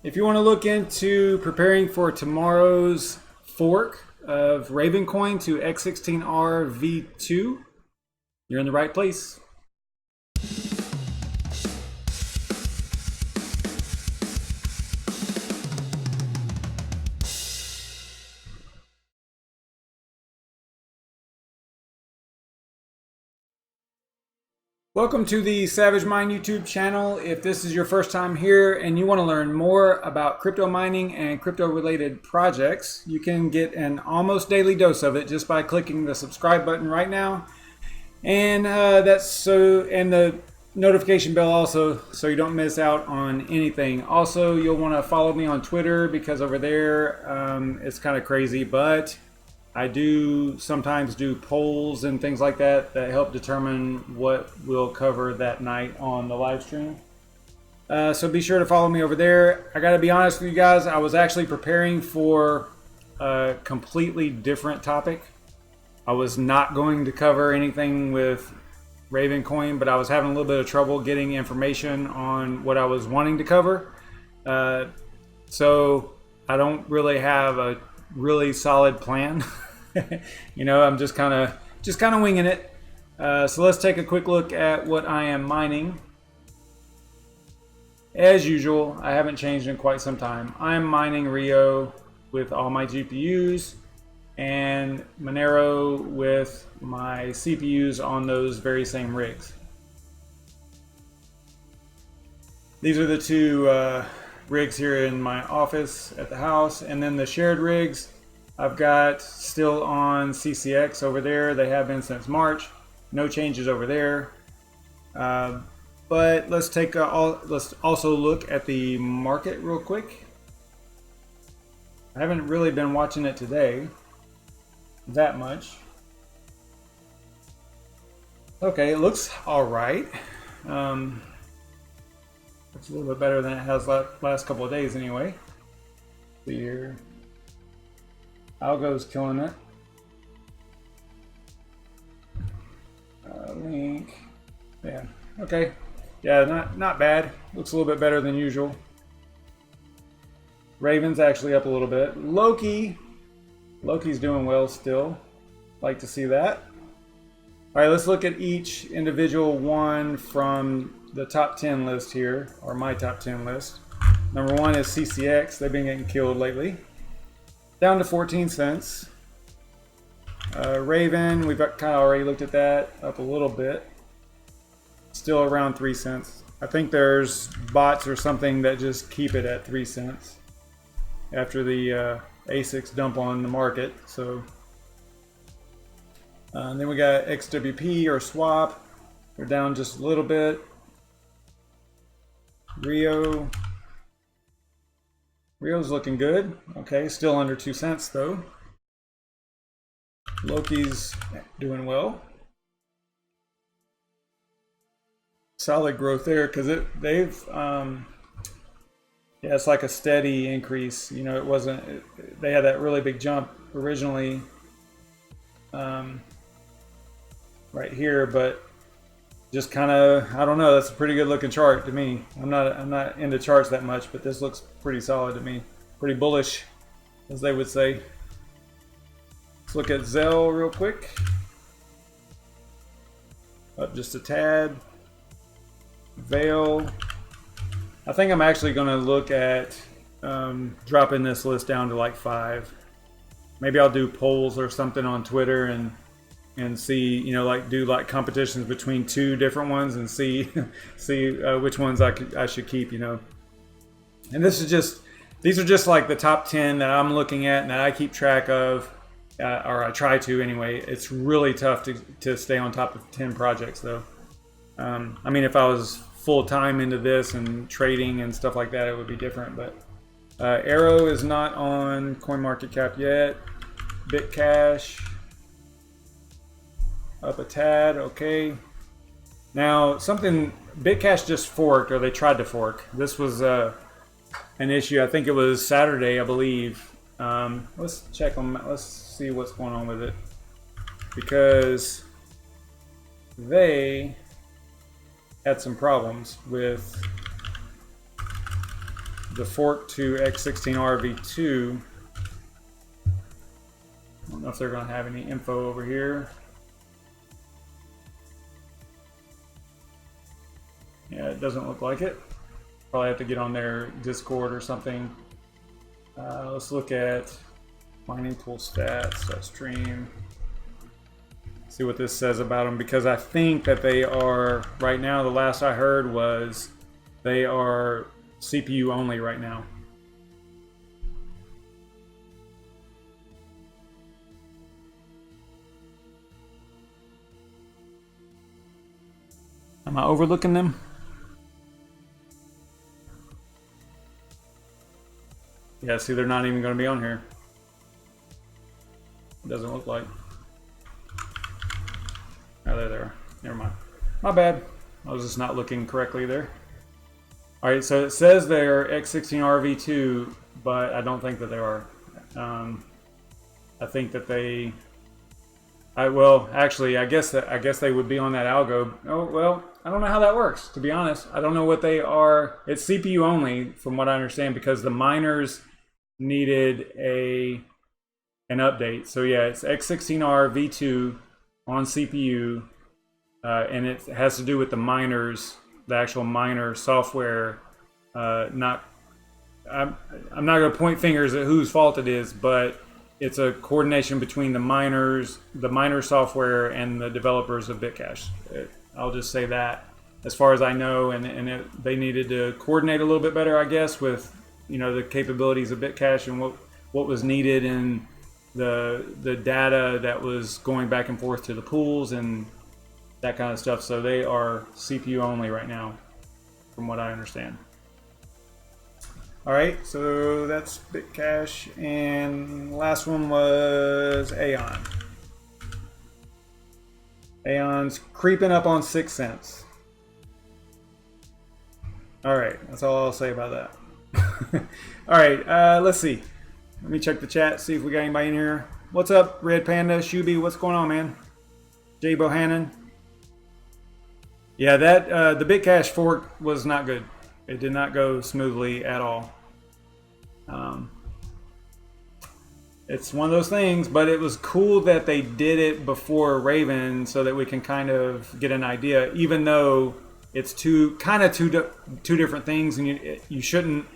If you want to look into preparing for tomorrow's fork of Ravencoin to x16rV2, you're in the right place. Welcome to the SavageMine YouTube channel. If this is your first time here and you want to learn more about crypto mining and crypto related projects, you can get an almost daily dose of it just by clicking the subscribe button right now. And and the notification bell also, so you don't miss out on anything. Also, you'll want to follow me on Twitter because over there it's kind of crazy, but I do sometimes do polls and things like that help determine what we'll cover that night on the live stream. So be sure to follow me over there. I gotta be honest with you guys, I was actually preparing for a completely different topic. I was not going to cover anything with Ravencoin, but I was having a little bit of trouble getting information on what I was wanting to cover. So I don't really have a really solid plan. You know, I'm just kind of winging it. So let's take a quick look at what I am mining. As usual, I haven't changed in quite some time. I'm mining Rio with all my GPUs and Monero with my CPUs on those very same rigs. These are the two rigs here in my office at the house, and then the shared rigs I've got still on CCX over there. They have been since March. No changes over there. But let's also look at the market real quick. I haven't really been watching it today that much. Okay, it looks all right. It's a little bit better than it has last couple of days anyway. See here. Algo's killing it. Link. Yeah. Okay. Yeah, not bad. Looks a little bit better than usual. Raven's actually up a little bit. Loki's doing well still. Like to see that. All right, let's look at each individual one from the top 10 list here, or my top 10 list. Number one is CCX. They've been getting killed lately. Down to 14 cents. Raven, we've kind of already looked at that, up a little bit. Still around 3 cents. I think there's bots or something that just keep it at 3 cents after the ASICs dump on the market. So then we got XWP or swap. We're down just a little bit. Rio's looking good. Okay, still under 2 cents though. Loki's doing well. Solid growth there because yeah, it's like a steady increase. You know, it wasn't. They had that really big jump originally, right here, but just kind of, I don't know. That's a pretty good looking chart to me. I'm not into charts that much, but this looks pretty solid to me. Pretty bullish, as they would say. Let's look at Zell real quick. Up just a tad. Veil. I think I'm actually going to look at dropping this list down to like 5. Maybe I'll do polls or something on Twitter and see, you know, like do like competitions between 2 different ones and see which ones I should keep, you know. And these are just like the top 10 that I'm looking at and that I keep track of, or I try to anyway. It's really tough to stay on top of 10 projects though. I mean, if I was full-time into this and trading and stuff like that, it would be different, but Arrow is not on CoinMarketCap yet. Bitcash up a tad. Okay, now Bitcash just forked, or they tried to fork. This was an issue. I think it was Saturday, I believe. Let's check on. Let's see what's going on with it, because they had some problems with the fork to x16rV2. I don't know if they're going to have any info over here. Yeah, it doesn't look like it. Probably have to get on their Discord or something. Let's look at mining pool stats, stream. See what this says about them, because I think that they are, right now, the last I heard was they are CPU only right now. Am I overlooking them? Yeah, see, they're not even going to be on here. It doesn't look like. Oh, there they are. Never mind. My bad. I was just not looking correctly there. All right, so it says they're x16rV2, but I don't think that they are. I think that they. Well, actually, I guess they would be on that algo. Oh well, I don't know how that works. To be honest, I don't know what they are. It's CPU only, from what I understand, because the miners needed an update. So yeah, it's x16rV2 on CPU, and it has to do with the miners, the actual miner software. I'm not going to point fingers at whose fault it is, but it's a coordination between the miners, the miner software, and the developers of Bitcash. I'll just say that, as far as I know, and they needed to coordinate a little bit better, I guess, with the capabilities of Bitcash and what was needed in the data that was going back and forth to the pools and that kind of stuff. So they are CPU only right now, from what I understand. All right, so that's Bitcash, and last one was Aeon. Aeon's creeping up on 6 cents. All right, that's all I'll say about that. All right, let's see. Let me check the chat, see if we got anybody in here. What's up, Red Panda, Shuby? What's going on, man? Jay Bohannon. Yeah, that the Bitcash fork was not good. It did not go smoothly at all. It's one of those things, but it was cool that they did it before Raven, so that we can kind of get an idea. Even though it's two different things, and you shouldn't,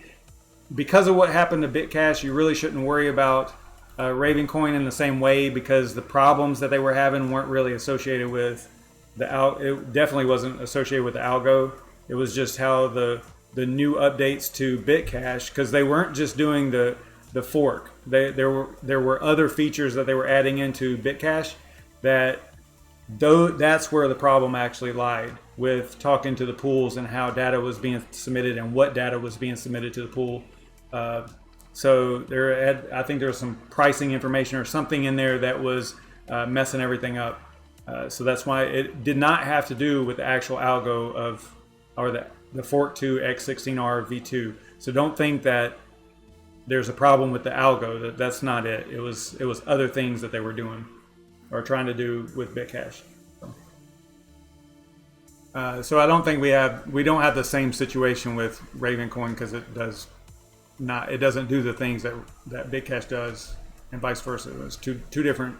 because of what happened to Bitcash, you really shouldn't worry about Ravencoin in the same way, because the problems that they were having weren't really associated with it definitely wasn't associated with the algo. It was just how the new updates to Bitcash, because they weren't just doing the fork. There were other features that they were adding into Bitcash that's where the problem actually lied, with talking to the pools and how data was being submitted and what data was being submitted to the pool. So I think there was some pricing information or something in there that was messing everything up. So that's why it did not have to do with the actual algo or the fork to x16rV2. So don't think that there's a problem with the algo. That's not it. It was other things that they were doing or trying to do with Bitcash. So I don't think we don't have the same situation with Ravencoin, because it doesn't do the things that Bitcash does, and vice versa. It was two different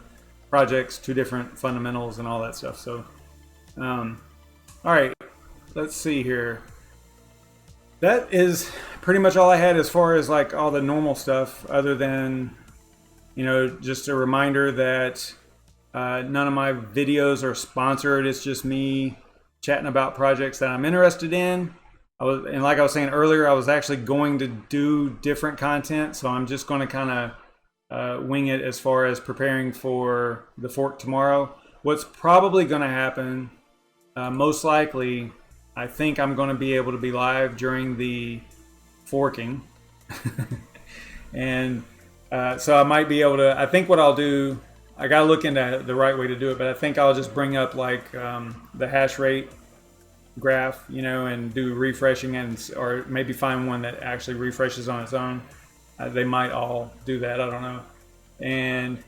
projects, two different fundamentals, and all that stuff. So, all right, let's see here. That is pretty much all I had as far as like all the normal stuff, other than, just a reminder that none of my videos are sponsored. It's just me chatting about projects that I'm interested in. And like I was saying earlier, I was actually going to do different content, so I'm just going to kind of wing it as far as preparing for the fork tomorrow. What's probably going to happen, most likely, I think I'm going to be able to be live during the forking. And so I might be able to, I think what I'll do, I got to look into the right way to do it, but I think I'll just bring up like the hash rate graph, and do refreshing, or maybe find one that actually refreshes on its own. They might all do that, I don't know. And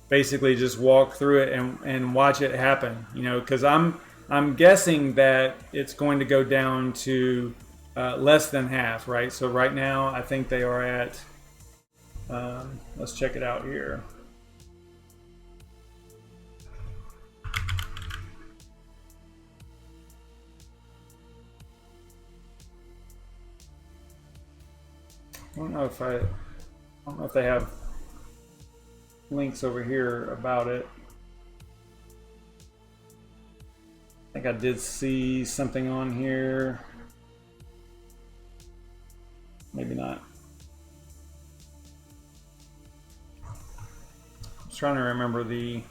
basically just walk through it and watch it happen, because I'm guessing that it's going to go down to less than half, right? So right now I think they are at, let's check it out here. I don't know if they have links over here about it. I think I did see something on here. Maybe not. I was trying to remember the.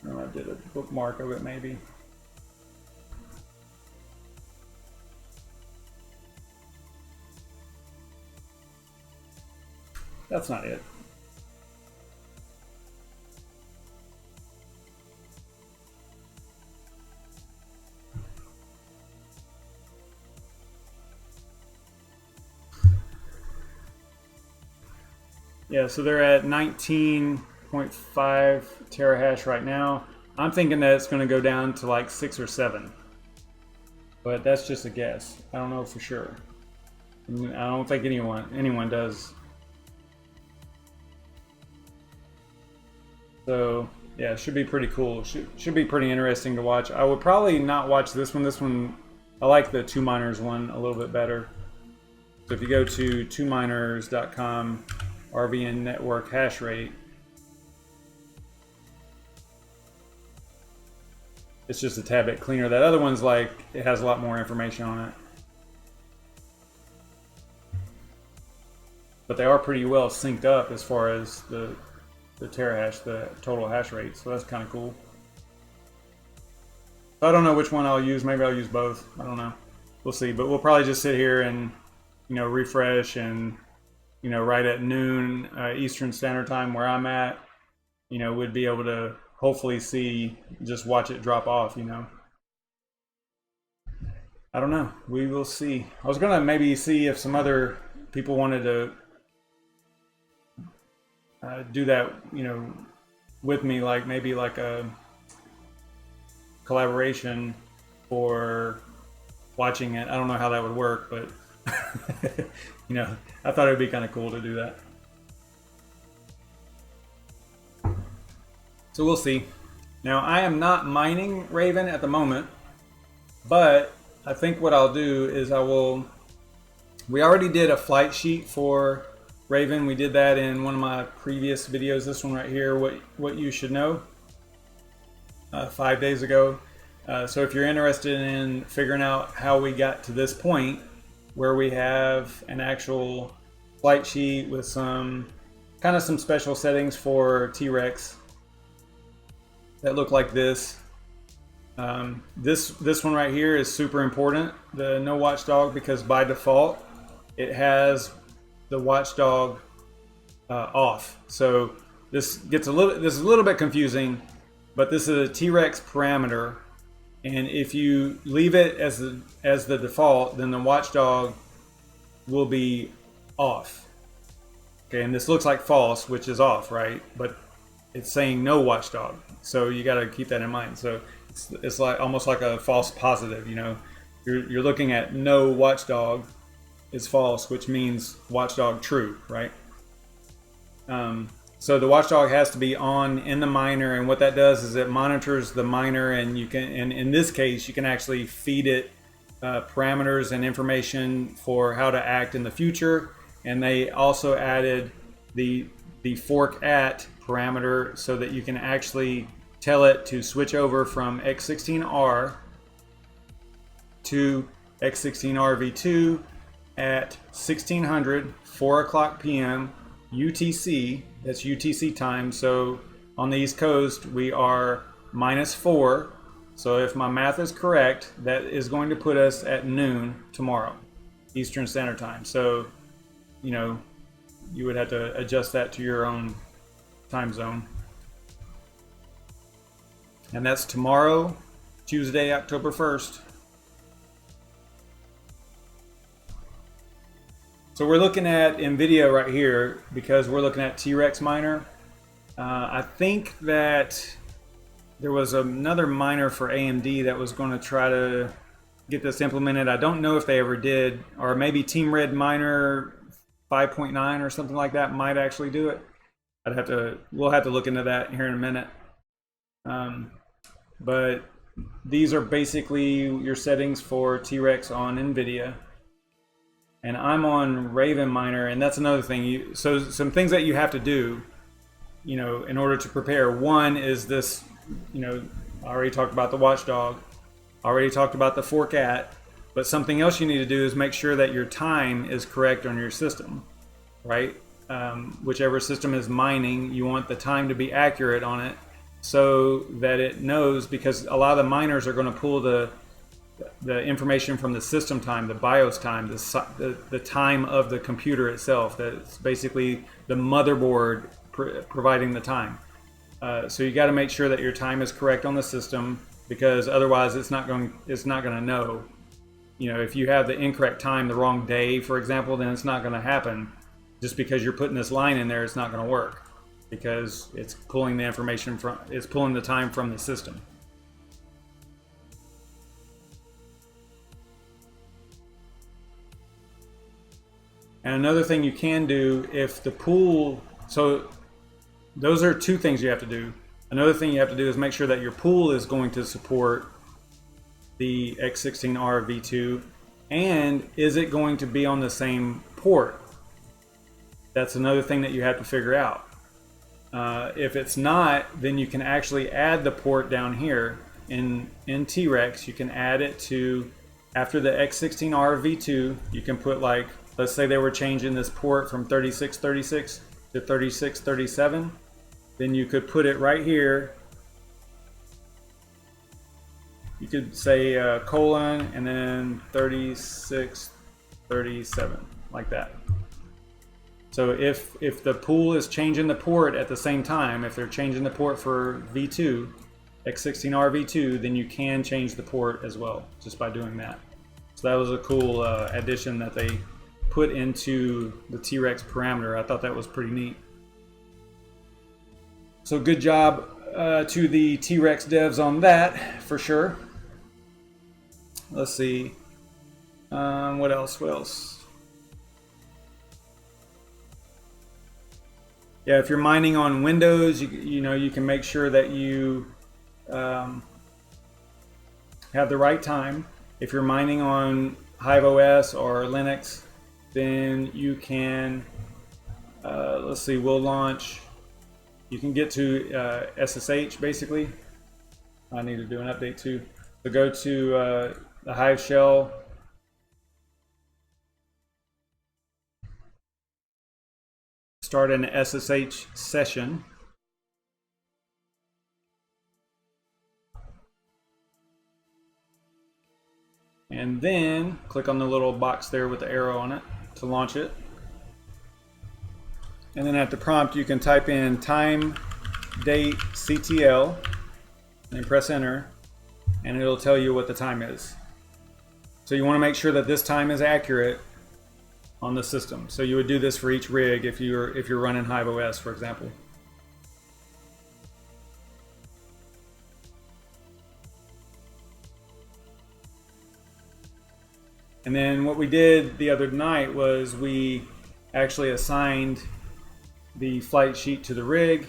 No, I did a bookmark of it maybe. That's not it. Yeah, so they're at 19.5 terahash right now. I'm thinking that it's going to go down to like 6 or 7. But that's just a guess. I don't know for sure. I don't think anyone does. So yeah, it should be pretty cool. Should be pretty interesting to watch. I would probably not watch this one. This one, I like the 2miners one a little bit better. So if you go to 2miners.com, RVN network hash rate, it's just a tad bit cleaner. That other one's like, it has a lot more information on it. But they are pretty well synced up as far as the terahash, the total hash rate. So that's kind of cool. I don't know which one I'll use. Maybe I'll use both. I don't know. We'll see. But we'll probably just sit here and, you know, refresh, and, you know, right at noon Eastern Standard Time where I'm at, you know, we'd be able to hopefully see, just watch it drop off, you know. I don't know. We will see. I was going to maybe see if some other people wanted to do that, you know, with me, like maybe like a collaboration for watching it. I don't know how that would work, but you know, I thought it would be kind of cool to do that. So we'll see. Now, I am not mining Raven at the moment, but I think what I'll do is we already did a flight sheet for Raven. We did that in one of my previous videos. This one right here, what you should know, 5 days ago. So if you're interested in figuring out how we got to this point where we have an actual flight sheet with some special settings for T-Rex that look like this. This one right here is super important, the no-watchdog, because by default it has the watchdog off. So this is a little bit confusing, but this is a T-Rex parameter, and if you leave it as the default, then the watchdog will be off. Okay, and this looks like false, which is off, right? But it's saying no watchdog, so you got to keep that in mind. So it's like almost like a false positive, you know. You're looking at no watchdog is false, which means watchdog true, right? So the watchdog has to be on in the miner, and what that does is it monitors the miner, and you can, and in this case, you can actually feed it parameters and information for how to act in the future. And they also added the fork at parameter so that you can actually tell it to switch over from x16R to x16rV2 at 1600, 4 o'clock p.m. UTC. That's UTC time. So on the East Coast, we are -4. So if my math is correct, that is going to put us at noon tomorrow, Eastern Standard Time. So, you know, you would have to adjust that to your own time zone. And that's tomorrow, Tuesday, October 1st. So we're looking at NVIDIA right here because we're looking at T-Rex miner. I think that there was another miner for AMD that was going to try to get this implemented. I don't know if they ever did, or maybe Team Red Miner 5.9 or something like that might actually do it. We'll have to look into that here in a minute. But these are basically your settings for T-Rex on NVIDIA. And I'm on Ravenminer, and that's another thing. So some things that you have to do, you know, in order to prepare. One is this, you know, I already talked about the watchdog, already talked about the forcat, but something else you need to do is make sure that your time is correct on your system, right? Whichever system is mining, you want the time to be accurate on it so that it knows, because a lot of the miners are going to pull the information from the system time, the BIOS time, the time of the computer itself. That's basically the motherboard providing the time. So you got to make sure that your time is correct on the system, because otherwise it's not going to know. You know, if you have the incorrect time, the wrong day, for example, then it's not going to happen. Just because you're putting this line in there, it's not going to work, because it's pulling the information from, it's pulling the time from the system. And another thing you can do, if the pool, so those are two things you have to do. Another thing you have to do is make sure that your pool is going to support the x16rV2, and is it going to be on the same port? That's another thing that you have to figure out. If it's not, then you can actually add the port down here in T-Rex. You can add it to, after the x16rV2, you can put, like, let's say they were changing this port from 3636 to 3637, then you could put it right here. You could say colon and then 3637, like that. So if the pool is changing the port at the same time, if they're changing the port for V2, x16rV2, then you can change the port as well, just by doing that. So that was a cool addition that they put into the T-Rex parameter. I thought that was pretty neat. So good job to the T-Rex devs on that, for sure. Let's see. What else? Yeah, if you're mining on Windows, you know, you can make sure that you have the right time. If you're mining on Hive OS or Linux, then you can, let's see, we'll launch, you can get to SSH basically. I need to do an update too. So go to the Hive shell. Start an SSH session. And then click on the little box there with the arrow on it to launch it. And then at the prompt, you can type in timedatectl and press enter, and it'll tell you what the time is. So you want to make sure that this time is accurate on the system. So you would do this for each rig if you're running Hive OS, for example. And then what we did the other night was we actually assigned the flight sheet to the rig,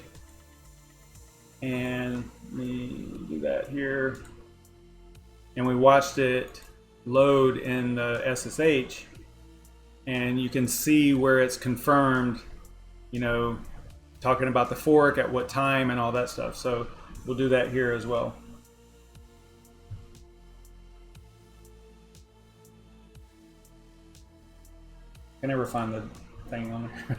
and we do that here, and we watched it load in the SSH, and you can see where it's confirmed, you know, talking about the fork, at what time, and all that stuff. So we'll do that here as well. I never find the thing on there.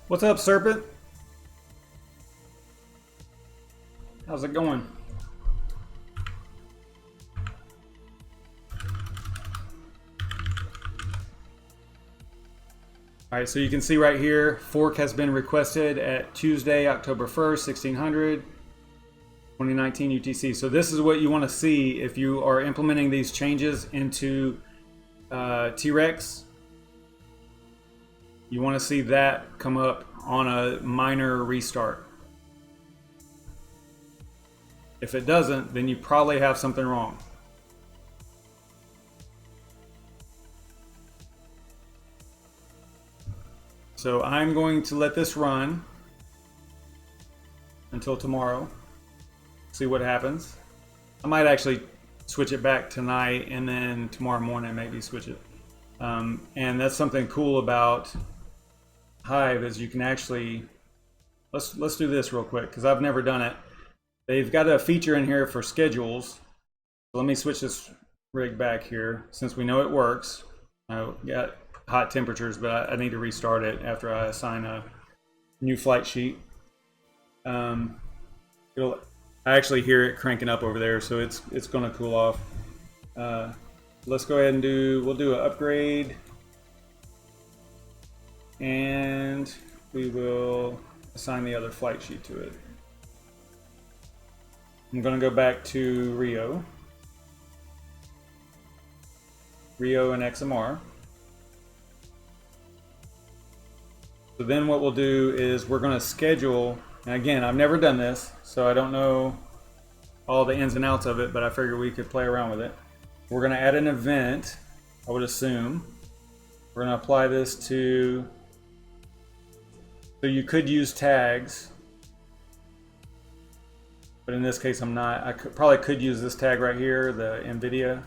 What's up, Serpent? How's it going? All right, so you can see right here, fork has been requested at Tuesday, October 1st, 1600, 2019 UTC. So this is what you want to see if you are implementing these changes into T-Rex. You want to see that come up on a minor restart. If it doesn't, then you probably have something wrong. So I'm going to let this run until tomorrow, see what happens. I might actually switch it back tonight and then tomorrow morning maybe switch it. And that's something cool about Hive is you can actually, let's do this real quick because I've never done it. They've got a feature in here for schedules. So let me switch this rig back here since we know it works. I got hot temperatures, but I need to restart it after I assign a new flight sheet. I actually hear it cranking up over there, so it's going to cool off. Let's go ahead and we'll do an upgrade, and we will assign the other flight sheet to it. I'm going to go back to Rio and XMR. So then what we'll do is we're going to schedule, and again, I've never done this, so I don't know all the ins and outs of it, but I figured we could play around with it. We're going to add an event, I would assume. We're going to apply this to, so you could use tags, but in this case I'm not. I probably could use this tag right here, the NVIDIA,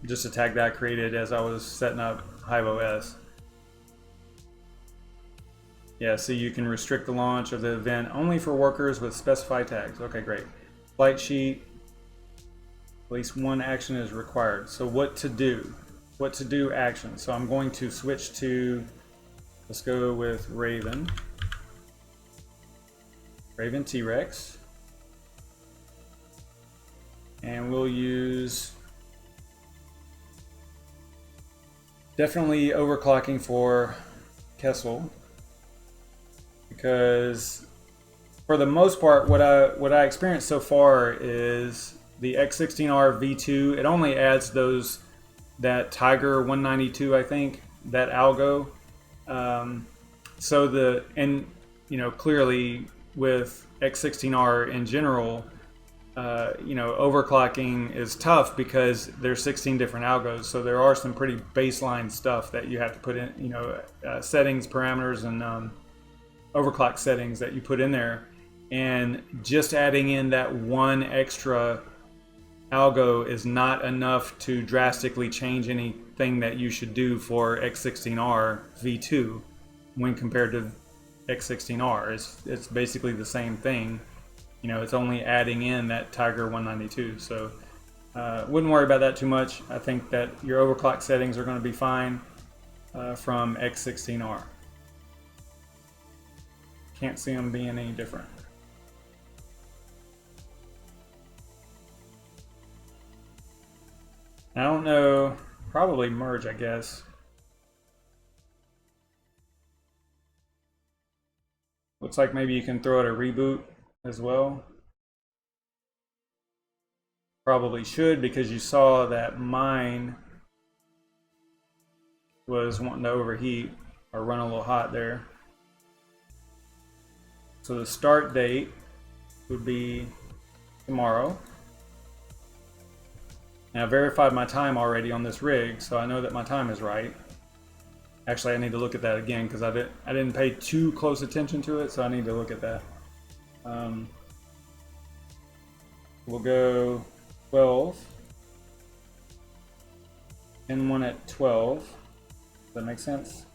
just a tag that I created as I was setting up Hive OS. Yeah, so you can restrict the launch of the event only for workers with specified tags. Okay, great. Flight sheet, at least one action is required. So what to do? What to do action. So I'm going to switch to, let's go with Raven T-Rex. And we'll use definitely overclocking for Kessel. Because for the most part, what I experienced so far is the x16rV2. It only adds that Tiger 192, I think, that algo. Clearly with x16r in general, overclocking is tough because there's 16 different algos. So there are some pretty baseline stuff that you have to put in, settings, parameters, and overclock settings that you put in there, and just adding in that one extra algo is not enough to drastically change anything that you should do for x16rV2 when compared to x16r. It's basically the same thing. It's only adding in that Tiger 192. So wouldn't worry about that too much. I think that your overclock settings are going to be fine from x16r. Can't see them being any different. I don't know, probably merge, I guess. Looks like maybe you can throw it a reboot as well. Probably should, because you saw that mine was wanting to overheat or run a little hot there. So the start date would be tomorrow. And I verified my time already on this rig, so I know that my time is right. Actually, I need to look at that again because I didn't pay too close attention to it, so I need to look at that. We'll go 12. N1 at 12. Does that make sense?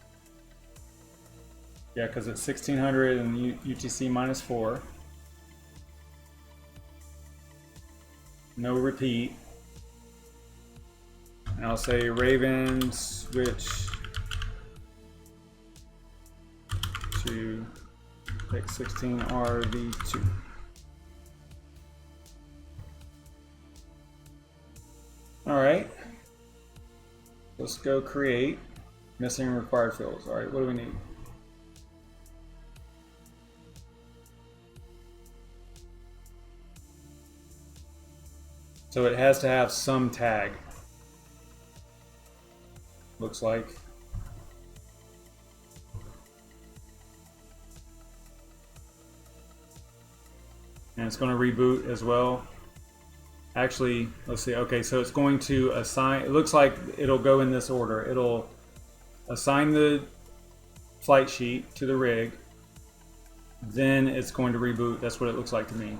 Yeah, because it's 1600 and UTC -4. No repeat. And I'll say Raven switch to x16rV2. All right. Let's go create missing required fields. All right, what do we need? So it has to have some tag. Looks like. And it's going to reboot as well. Actually, let's see. Okay, so it's going to assign, it looks like it'll go in this order. It'll assign the flight sheet to the rig, then it's going to reboot. That's what it looks like to me.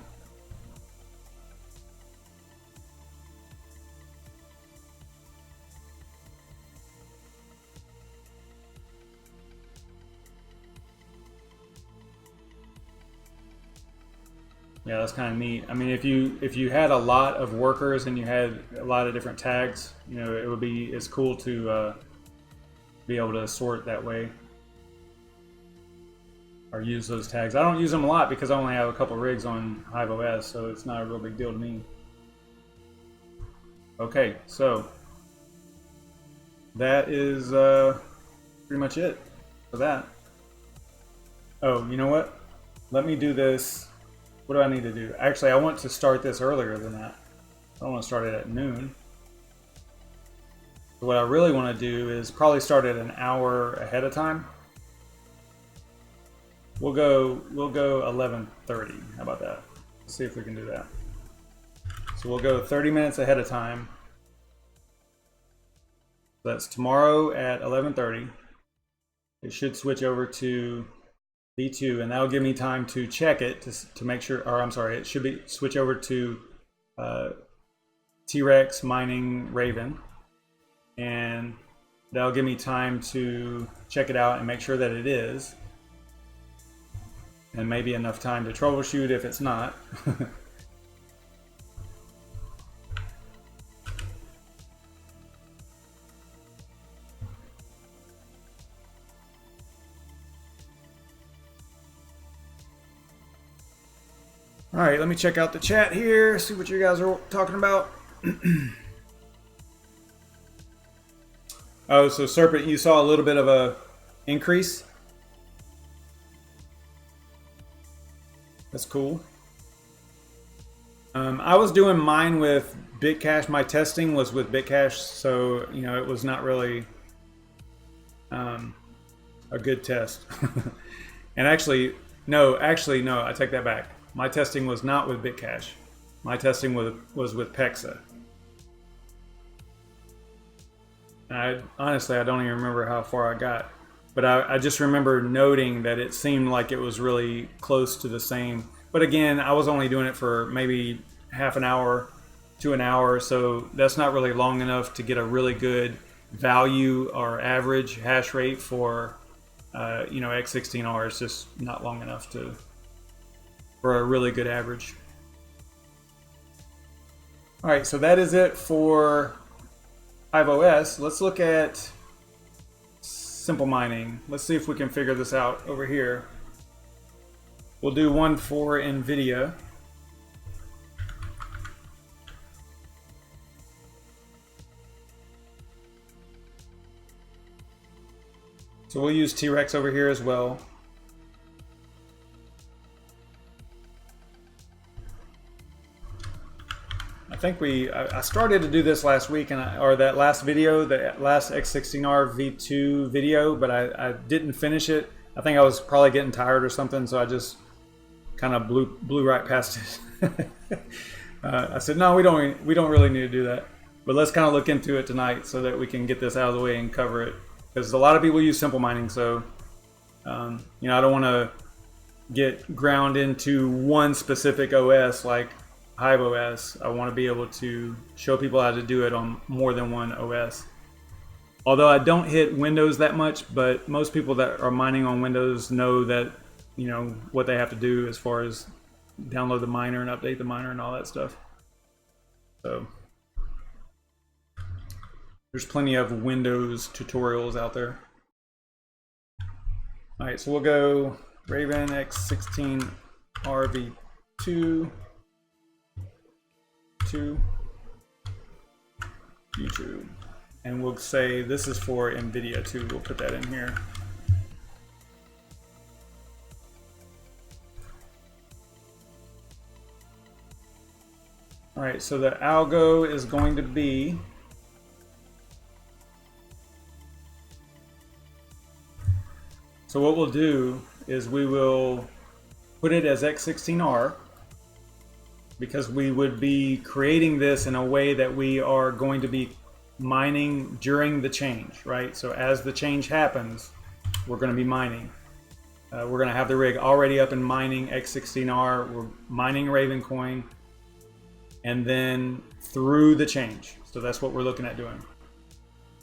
Yeah, that's kind of neat. I mean, if you had a lot of workers and you had a lot of different tags, you know, it would be, it's cool to be able to sort that way or use those tags. I don't use them a lot because I only have a couple rigs on Hive OS, so it's not a real big deal to me. Okay, so that is pretty much it for that. Oh, you know what? Let me do this. What do I need to do? Actually, I want to start this earlier than that. I don't want to start it at noon. So what I really want to do is probably start it an hour ahead of time. We'll go 11:30. How about that? Let's see if we can do that. So we'll go 30 minutes ahead of time. That's tomorrow at 11:30. It should switch over to V2, and that'll give me time to check it to make sure, or I'm sorry, it should be switch over to T-Rex mining Raven, and that'll give me time to check it out and make sure that it is, and maybe enough time to troubleshoot if it's not. All right, let me check out the chat here, see what you guys are talking about. Oh, so Serpent, you saw a little bit of a increase. That's cool. I was doing mine with Bitcash. My testing was with Bitcash, so you know it was not really a good test. And actually, no, I take that back. My testing was not with Bitcash. My testing was with Pexa. And honestly, I don't even remember how far I got. But I just remember noting that it seemed like it was really close to the same. But again, I was only doing it for maybe half an hour to an hour, so that's not really long enough to get a really good value or average hash rate for you know, x16R. It's just not long enough for a really good average. All right, so that is it for Hive OS. Let's look at simple mining. Let's see if we can figure this out over here. We'll do one for NVIDIA. So we'll use T-Rex over here as well. I think I started to do this last week, or that last video, the last x16rV2 video, but I didn't finish it. I think I was probably getting tired or something, so I just kind of blew right past it. I said, no, we don't really need to do that. But let's kind of look into it tonight so that we can get this out of the way and cover it. Because a lot of people use simple mining, so you know, I don't want to get ground into one specific OS like Hive OS. I want to be able to show people how to do it on more than one OS. Although I don't hit Windows that much, but most people that are mining on Windows know that, you know, what they have to do as far as download the miner and update the miner and all that stuff. So there's plenty of Windows tutorials out there. All right, so we'll go Raven x16rV2. YouTube. And we'll say this is for NVIDIA too. We'll put that in here. All right, so the algo is going to be so what we'll do is we will put it as x16r because we would be creating this in a way that we are going to be mining during the change, right? So as the change happens, we're going to be mining. We're going to have the rig already up and mining x16r. We're mining Ravencoin, and then through the change. So that's what we're looking at doing.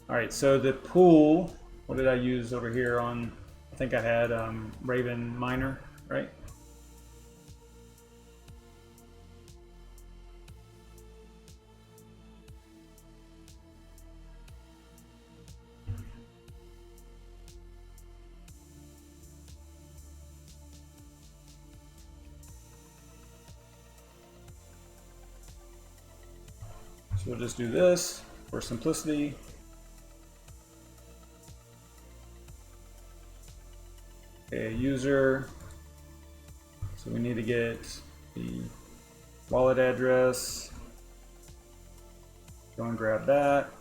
All right, so the pool, what did I use over here on, I think I had Raven Miner, right? So we'll just do this for simplicity. Okay, user. So we need to get the wallet address. Go and grab that.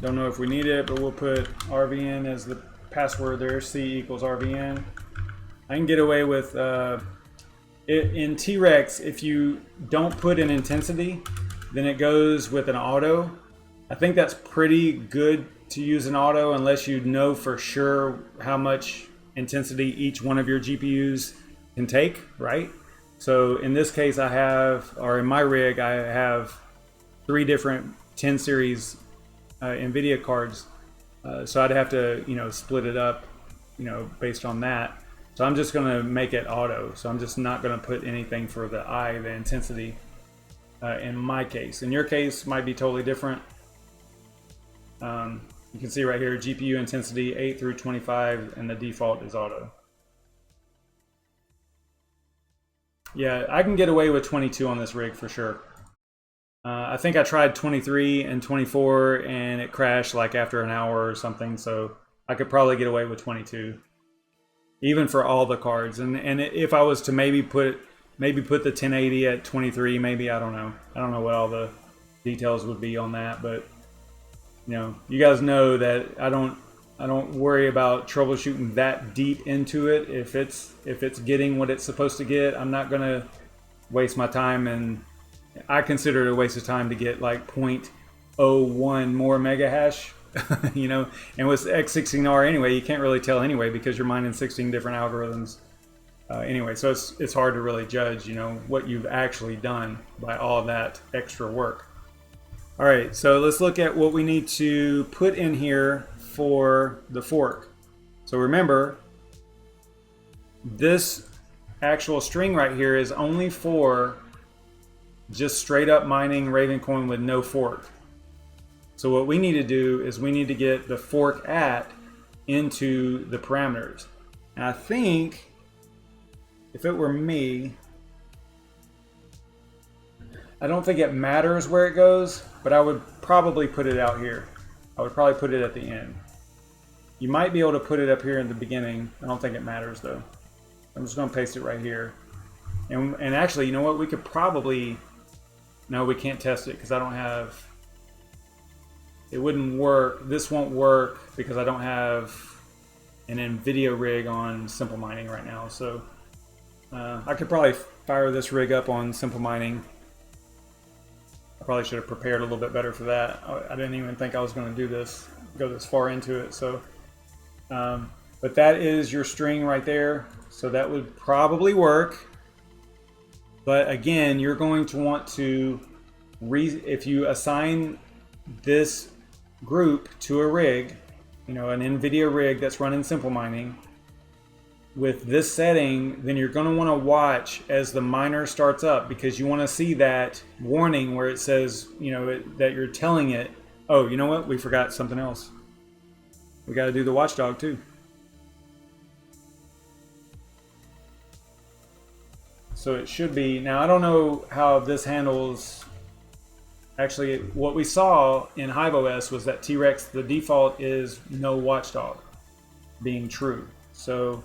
Don't know if we need it, but we'll put RVN as the password there, C equals RVN. I can get away with, in T-Rex, if you don't put an intensity, then it goes with an auto. I think that's pretty good to use an auto unless you know for sure how much intensity each one of your GPUs can take, right? So in this case I have, or in my rig, I have 3 different 10 series NVIDIA cards, so I'd have to, split it up, based on that. So I'm just going to make it auto. So I'm just not going to put anything for the intensity, in my case. In your case, might be totally different. You can see right here, GPU intensity 8 through 25, and the default is auto. Yeah, I can get away with 22 on this rig for sure. I think I tried 23 and 24 and it crashed like after an hour or something, so I could probably get away with 22 even for all the cards. And if I was to maybe put the 1080 at 23, maybe, I don't know what all the details would be on that, but you guys know that I don't worry about troubleshooting that deep into it. If it's getting what it's supposed to get, I'm not gonna waste my time, and I consider it a waste of time to get like 0.01 more mega hash, and with x16r anyway, you can't really tell anyway because you're mining 16 different algorithms anyway, so it's hard to really judge, what you've actually done by all that extra work. All right, so let's look at what we need to put in here for the fork. So remember, this actual string right here is only for just straight up mining Ravencoin with no fork. So what we need to do is we need to get the fork at into the parameters. And I think if it were me, I don't think it matters where it goes, but I would probably put it out here. I would probably put it at the end. You might be able to put it up here in the beginning. I don't think it matters though. I'm just gonna paste it right here. And actually, you know what? We could probably, no, we can't test it because I don't have, it wouldn't work. This won't work because I don't have an NVIDIA rig on Simple Mining right now. So I could probably fire this rig up on Simple Mining. I probably should have prepared a little bit better for that. I didn't even think I was going to do this, go this far into it. So, but that is your string right there. So that would probably work. But again, you're going to want to, if you assign this group to a rig, an NVIDIA rig that's running Simple Mining, with this setting, then you're going to want to watch as the miner starts up, because you want to see that warning where it says, you know, that you're telling it, oh, you know what? We forgot something else. We got to do the watchdog too. So it should be, now I don't know how this handles, actually what we saw in Hive OS was that T-Rex, the default is no watchdog being true. So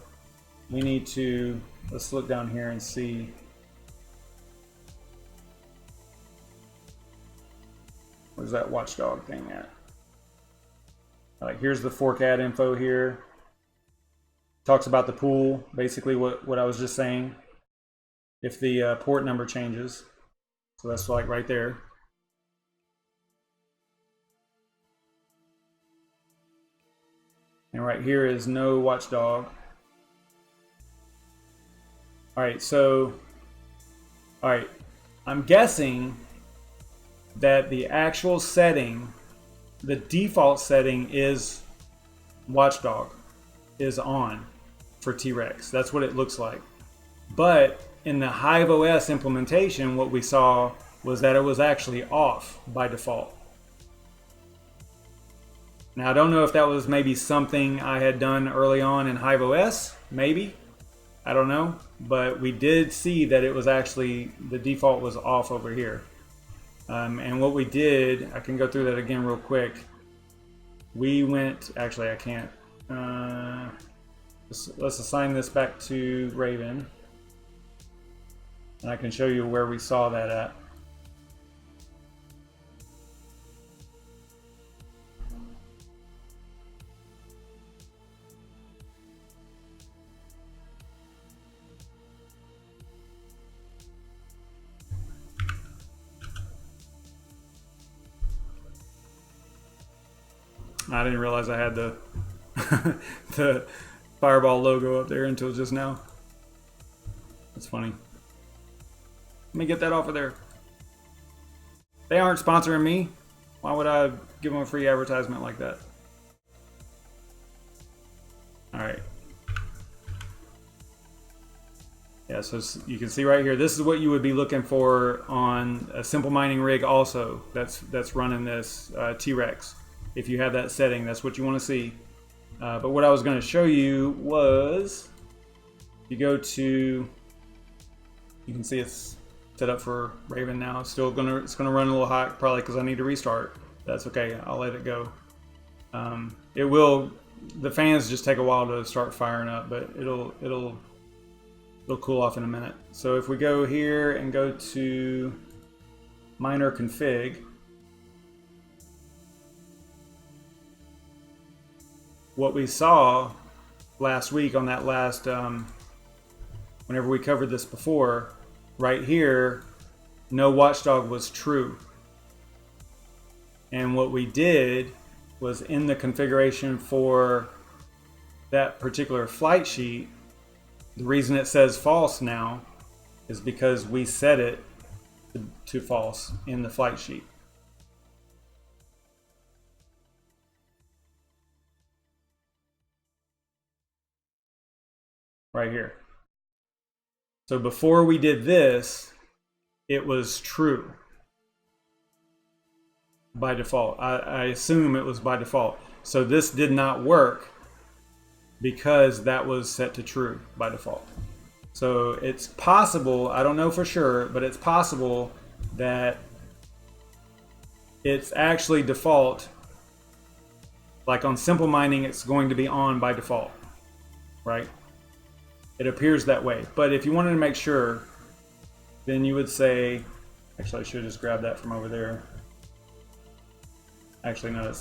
we need to, let's look down here and see. Where's that watchdog thing at? All right, here's the fork add info here. Talks about the pool, basically what I was just saying. If the port number changes. So that's like right there. And right here is no watchdog. All right, so, all right, I'm guessing that the actual setting, the default setting is watchdog, is on for T-Rex. That's what it looks like. But in the Hive OS implementation, what we saw was that it was actually off by default. Now, I don't know if that was maybe something I had done early on in Hive OS, maybe. I don't know, but we did see that it was actually, the default was off over here. And what we did, I can go through that again real quick. We went, actually I can't. Let's assign this back to Raven. And I can show you where we saw that at. I didn't realize I had the the Fireball logo up there until just now. That's funny. Let me get that off of there. They aren't sponsoring me. Why would I give them a free advertisement like that? All right. Yeah, so you can see right here, this is what you would be looking for on a simple mining rig also that's running this T-Rex. If you have that setting, that's what you want to see. But what I was going to show you was, you go to, you can see it's set up for Raven now. It's still gonna, it's gonna run a little hot, probably because I need to restart. That's okay, I'll let it go. It will, the fans just take a while to start firing up, but it'll cool off in a minute. So if we go here and go to miner config, what we saw last week on that last, whenever we covered this before, right here, no watchdog was true. And what we did was, in the configuration for that particular flight sheet, the reason it says false now is because we set it to false in the flight sheet. Right here. So before we did this, it was true by default. I assume it was by default. So this did not work because that was set to true by default. So it's possible, I don't know for sure, but it's possible that it's actually default. Like on simple mining, it's going to be on by default, right? It appears that way. But if you wanted to make sure, then you would say, actually I should just grab that from over there. Actually, no,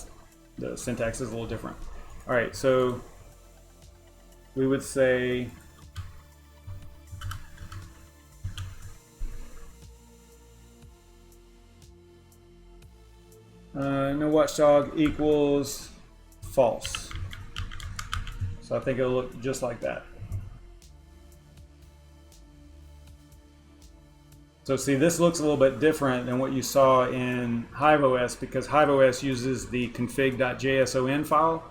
the syntax is a little different. All right, so we would say no watchdog equals false. So I think it'll look just like that. So see, this looks a little bit different than what you saw in Hive OS, because Hive OS uses the config.json file.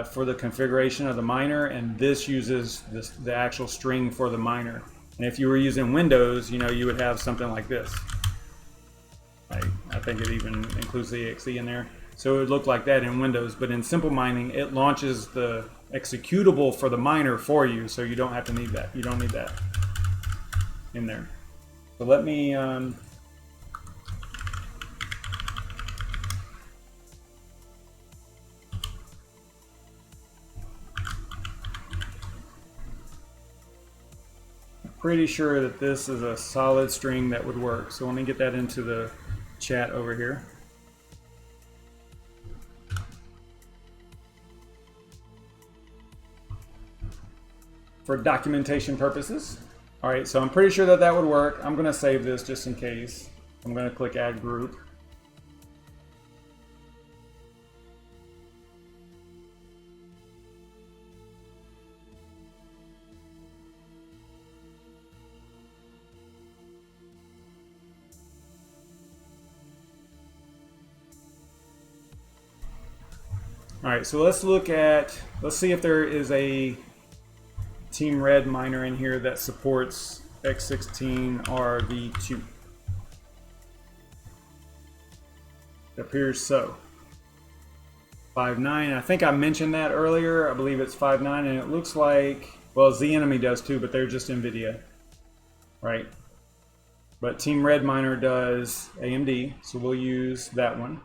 for the configuration of the miner, and this uses the actual string for the miner. And if you were using Windows, you know, you would have something like this. I think it even includes the exe in there. So it would look like that in Windows, but in simple mining, it launches the executable for the miner for you, so you don't have to need that. You don't need that in there. So let me pretty sure that this is a solid string that would work. So let me get that into the chat over here. For documentation purposes. All right, so I'm pretty sure that that would work. I'm going to save this just in case. I'm going to click Add Group. All right, so let's see if there is a Team Red miner in here that supports x16rV2. It appears so. 5.9, I think I mentioned that earlier. I believe it's 5.9, and it looks like, well, Z-Enemy does too, but they're just NVIDIA, right? But Team Red miner does AMD, so we'll use that one.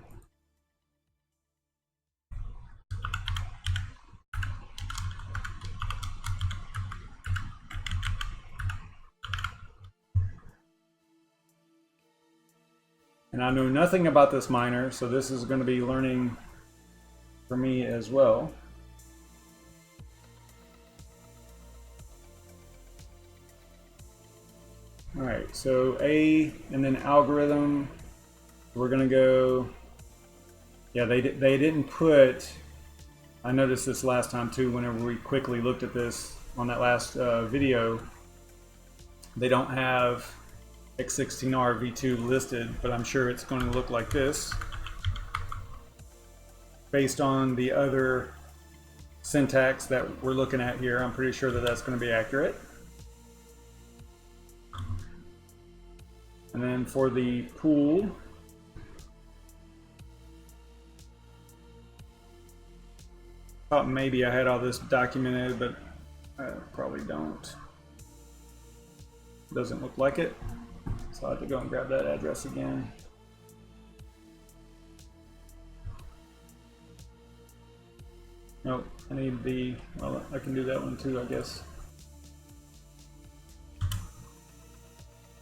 And I know nothing about this miner, so this is going to be learning for me as well. All right, so A and then algorithm, we're going to go, yeah, they didn't put, I noticed this last time too, whenever we quickly looked at this on that last video, they don't have x16rV2 listed, but I'm sure it's going to look like this based on the other syntax that we're looking at here. I'm pretty sure that that's going to be accurate. And then for the pool, thought maybe I had all this documented, but I probably don't. Doesn't look like it. So I have to go and grab that address again. Nope, I need the, well, I can do that one too, I guess.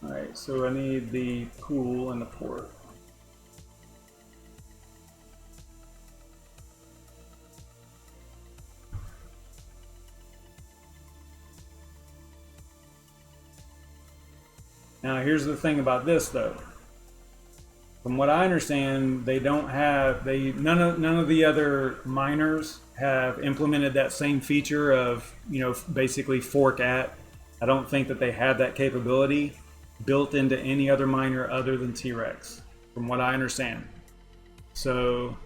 All right, so I need the pool and the port. Now here's the thing about this though. From what I understand, they don't have, none of the other miners have implemented that same feature of, you know, basically fork at. I don't think that they have that capability built into any other miner other than T-Rex, from what I understand. So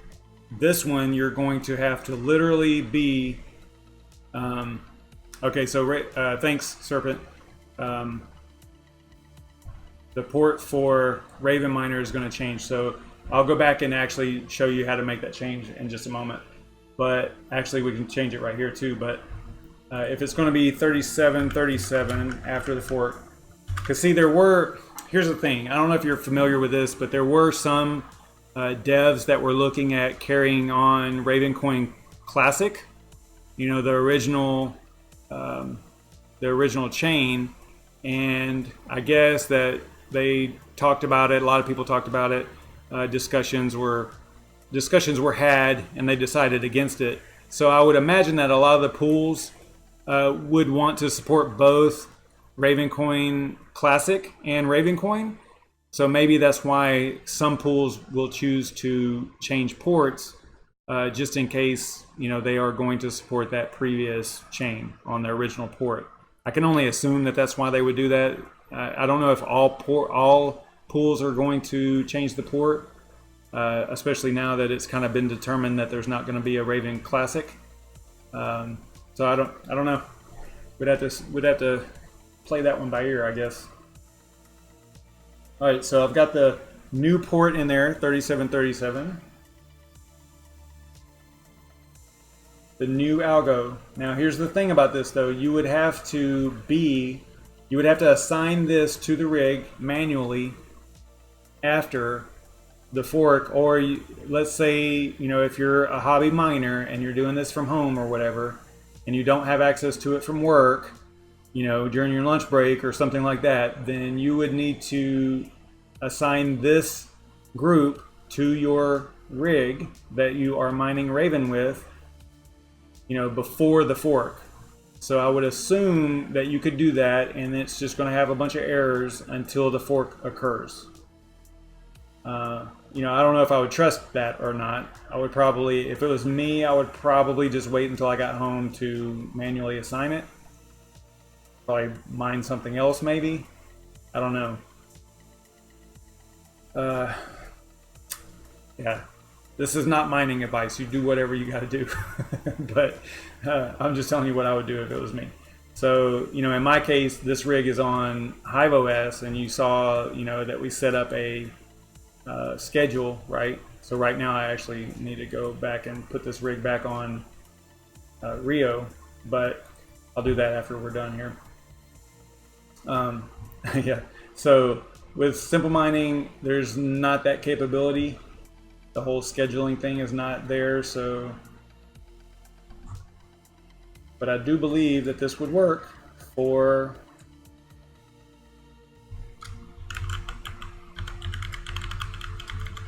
this one, you're going to have to literally be, okay, so thanks, Serpent. The port for Raven miner is going to change, so I'll go back and actually show you how to make that change in just a moment. But actually we can change it right here too. But if it's going to be 3737 after the fork, because see, here's the thing, I don't know if you're familiar with this, but there were some devs that were looking at carrying on Ravencoin Classic, you know, the original chain, and I guess that they talked about it. A lot of people talked about it. Discussions were had, and they decided against it. So I would imagine that a lot of the pools would want to support both Ravencoin Classic and Ravencoin. So maybe that's why some pools will choose to change ports, just in case, you know, they are going to support that previous chain on their original port. I can only assume that that's why they would do that. I don't know if all pools are going to change the port, especially now that it's kind of been determined that there's not going to be a Raven Classic. So I don't know. We'd have to play that one by ear, I guess. All right, so I've got the new port in there, 3737. The new algo. Now here's the thing about this though, you would have to assign this to the rig manually after the fork, or let's say, if you're a hobby miner and you're doing this from home or whatever, and you don't have access to it from work, during your lunch break or something like that, then you would need to assign this group to your rig that you are mining Raven with, before the fork. So I would assume that you could do that, and it's just going to have a bunch of errors until the fork occurs. I don't know if I would trust that or not. I would probably, if it was me, I would probably just wait until I got home to manually assign it. Probably mine something else maybe. I don't know. Yeah, this is not mining advice. You do whatever you got to do. But I'm just telling you what I would do if it was me. So, in my case, this rig is on Hive OS, and you saw, that we set up a schedule, right? So right now I actually need to go back and put this rig back on Rio, but I'll do that after we're done here. Yeah, so with simple mining, there's not that capability. The whole scheduling thing is not there, so, but I do believe that this would work for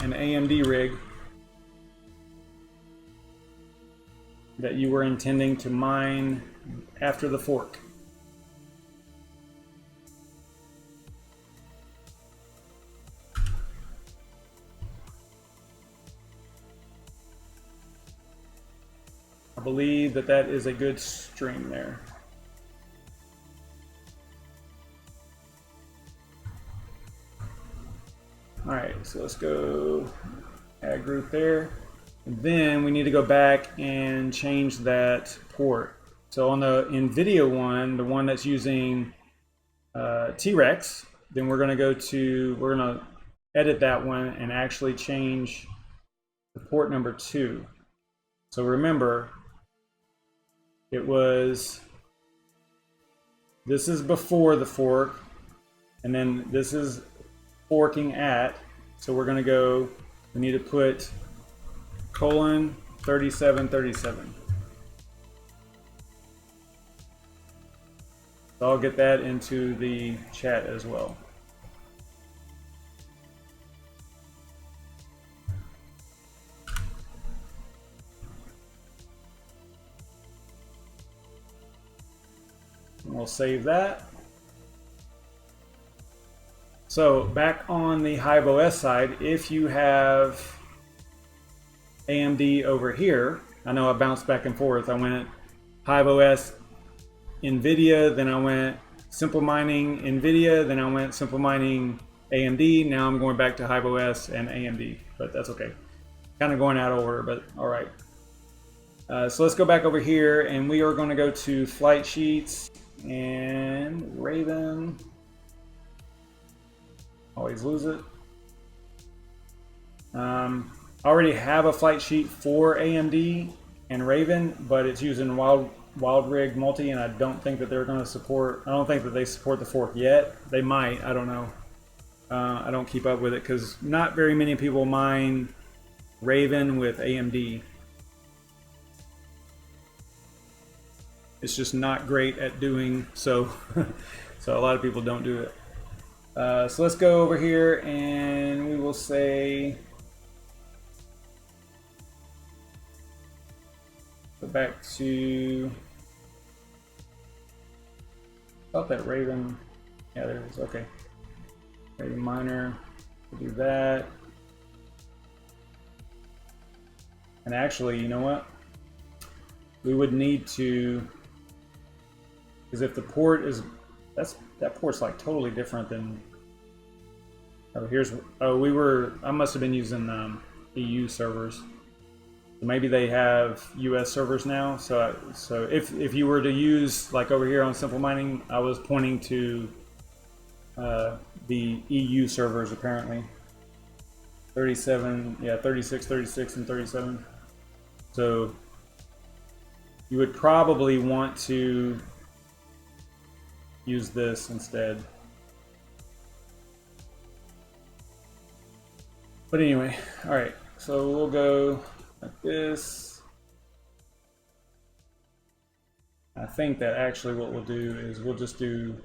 an AMD rig that you were intending to mine after the fork. I believe that that is a good string there. All right, so let's go add group there. And then we need to go back and change that port. So on the NVIDIA one, the one that's using T-Rex, then we're gonna edit that one and actually change the port number 2. So remember, this is before the fork, and then this is forking at, so we're going to we need to put :3737. So I'll get that into the chat as well. And we'll save that. So back on the Hive OS side, if you have AMD over here, I know I bounced back and forth. I went Hive OS, NVIDIA, then I went simple mining NVIDIA, then I went simple mining AMD. Now I'm going back to Hive OS and AMD, but that's okay. Kind of going out of order, but all right. So let's go back over here, and we are going to go to flight sheets and Raven. Always lose it. I already have a flight sheet for AMD and Raven, but it's using Wild Rig Multi, and I don't think that they're going to support. I don't think that they support the fork yet. They might. I don't know. I don't keep up with it because not very many people mine Raven with AMD. It's just not great at doing so. So a lot of people don't do it. So let's go over here and we will say, go back to, thought that Raven, yeah, there it is, okay. Raven miner, we'll do that. And actually, you know what? We would need to, because if the port is, that port's like totally different than, oh, I must have been using EU servers. Maybe they have US servers now. So if you were to use, like over here on Simple Mining, I was pointing to the EU servers apparently. 37, yeah, 36, 36, and 37. So you would probably want to use this instead. But anyway, all right, so we'll go like this. I think that actually what we'll do is we'll just do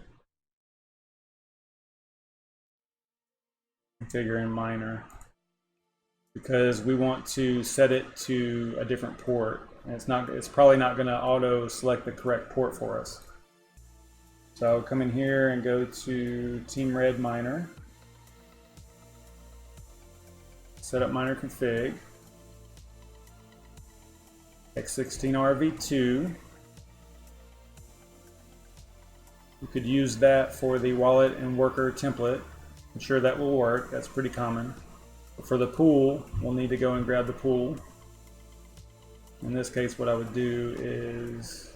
configure in miner, because we want to set it to a different port, and it's probably not going to auto select the correct port for us. So I'll come in here and go to Team Red Miner, set up miner config, x16rV2. You could use that for the wallet and worker template. I'm sure that will work. That's pretty common. But for the pool, we'll need to go and grab the pool. In this case, what I would do is,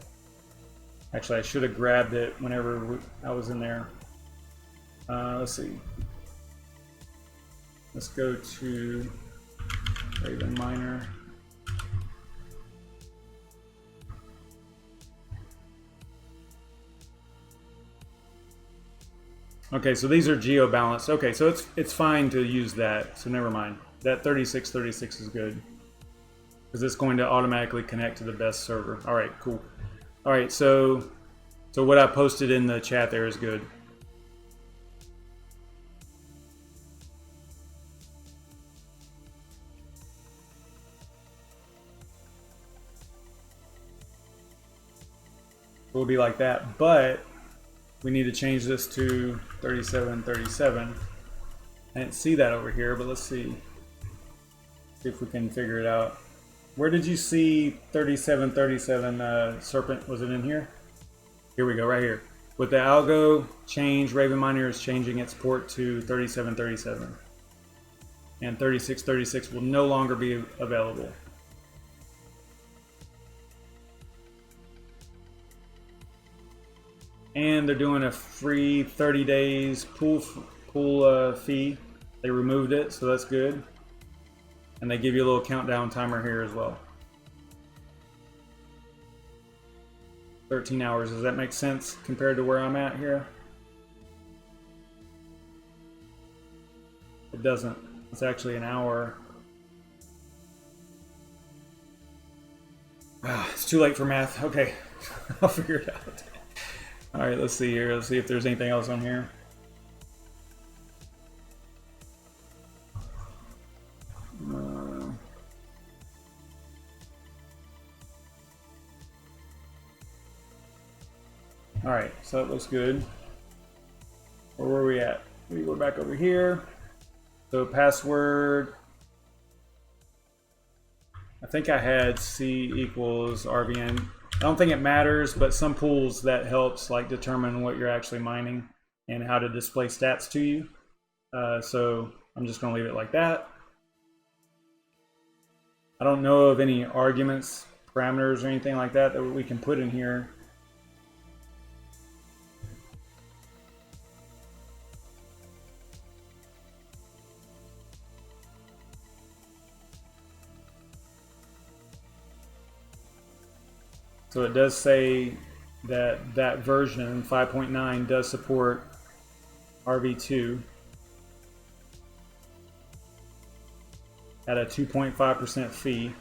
actually I should have grabbed it whenever I was in there. Let's see. Let's go to Raven Miner. Okay, so these are geo-balanced. Okay, so it's fine to use that, so never mind. That 3636 is good, because it's going to automatically connect to the best server. All right, cool. All right, so what I posted in the chat there is good. It will be like that, but we need to change this to 3737. I didn't see that over here, but let's see if we can figure it out. Where did you see 3737 Serpent? Was it in here? Here we go, right here. With the algo change, Raven Miner is changing its port to 3737. And 3636 will no longer be available. And they're doing a free 30 days pool fee. They removed it, so that's good. And they give you a little countdown timer here as well. 13 hours, does that make sense compared to where I'm at here? It doesn't. It's actually an hour. It's too late for math. Okay, I'll figure it out. All right, let's see here. Let's see if there's anything else on here. All right, so that looks good. Where were we at? We go back over here. So password, I think I had C equals RVN. I don't think it matters, but some pools that helps like determine what you're actually mining and how to display stats to you. So I'm just gonna leave it like that. I don't know of any arguments, parameters, or anything like that that we can put in here. So it does say that that version 5.9 does support RV2 at a 2.5% fee.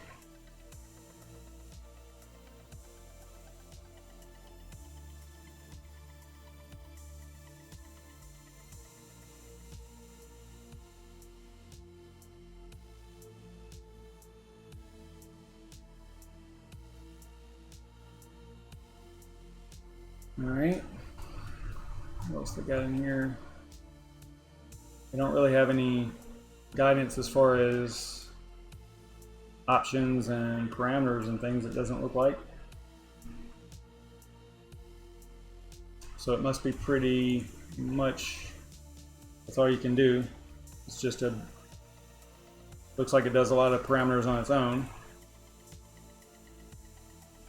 All right, what else they got in here? They don't really have any guidance as far as options and parameters and things, it doesn't look like. So it must be pretty much, that's all you can do. It's just looks like it does a lot of parameters on its own.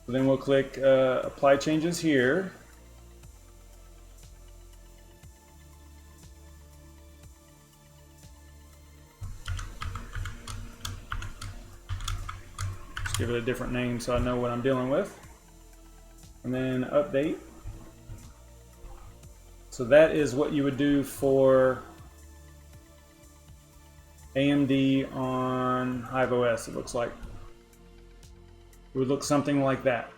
So then we'll click apply changes here. Just give it a different name so I know what I'm dealing with. And then update. So that is what you would do for AMD on Hive OS, it looks like. It would look something like that.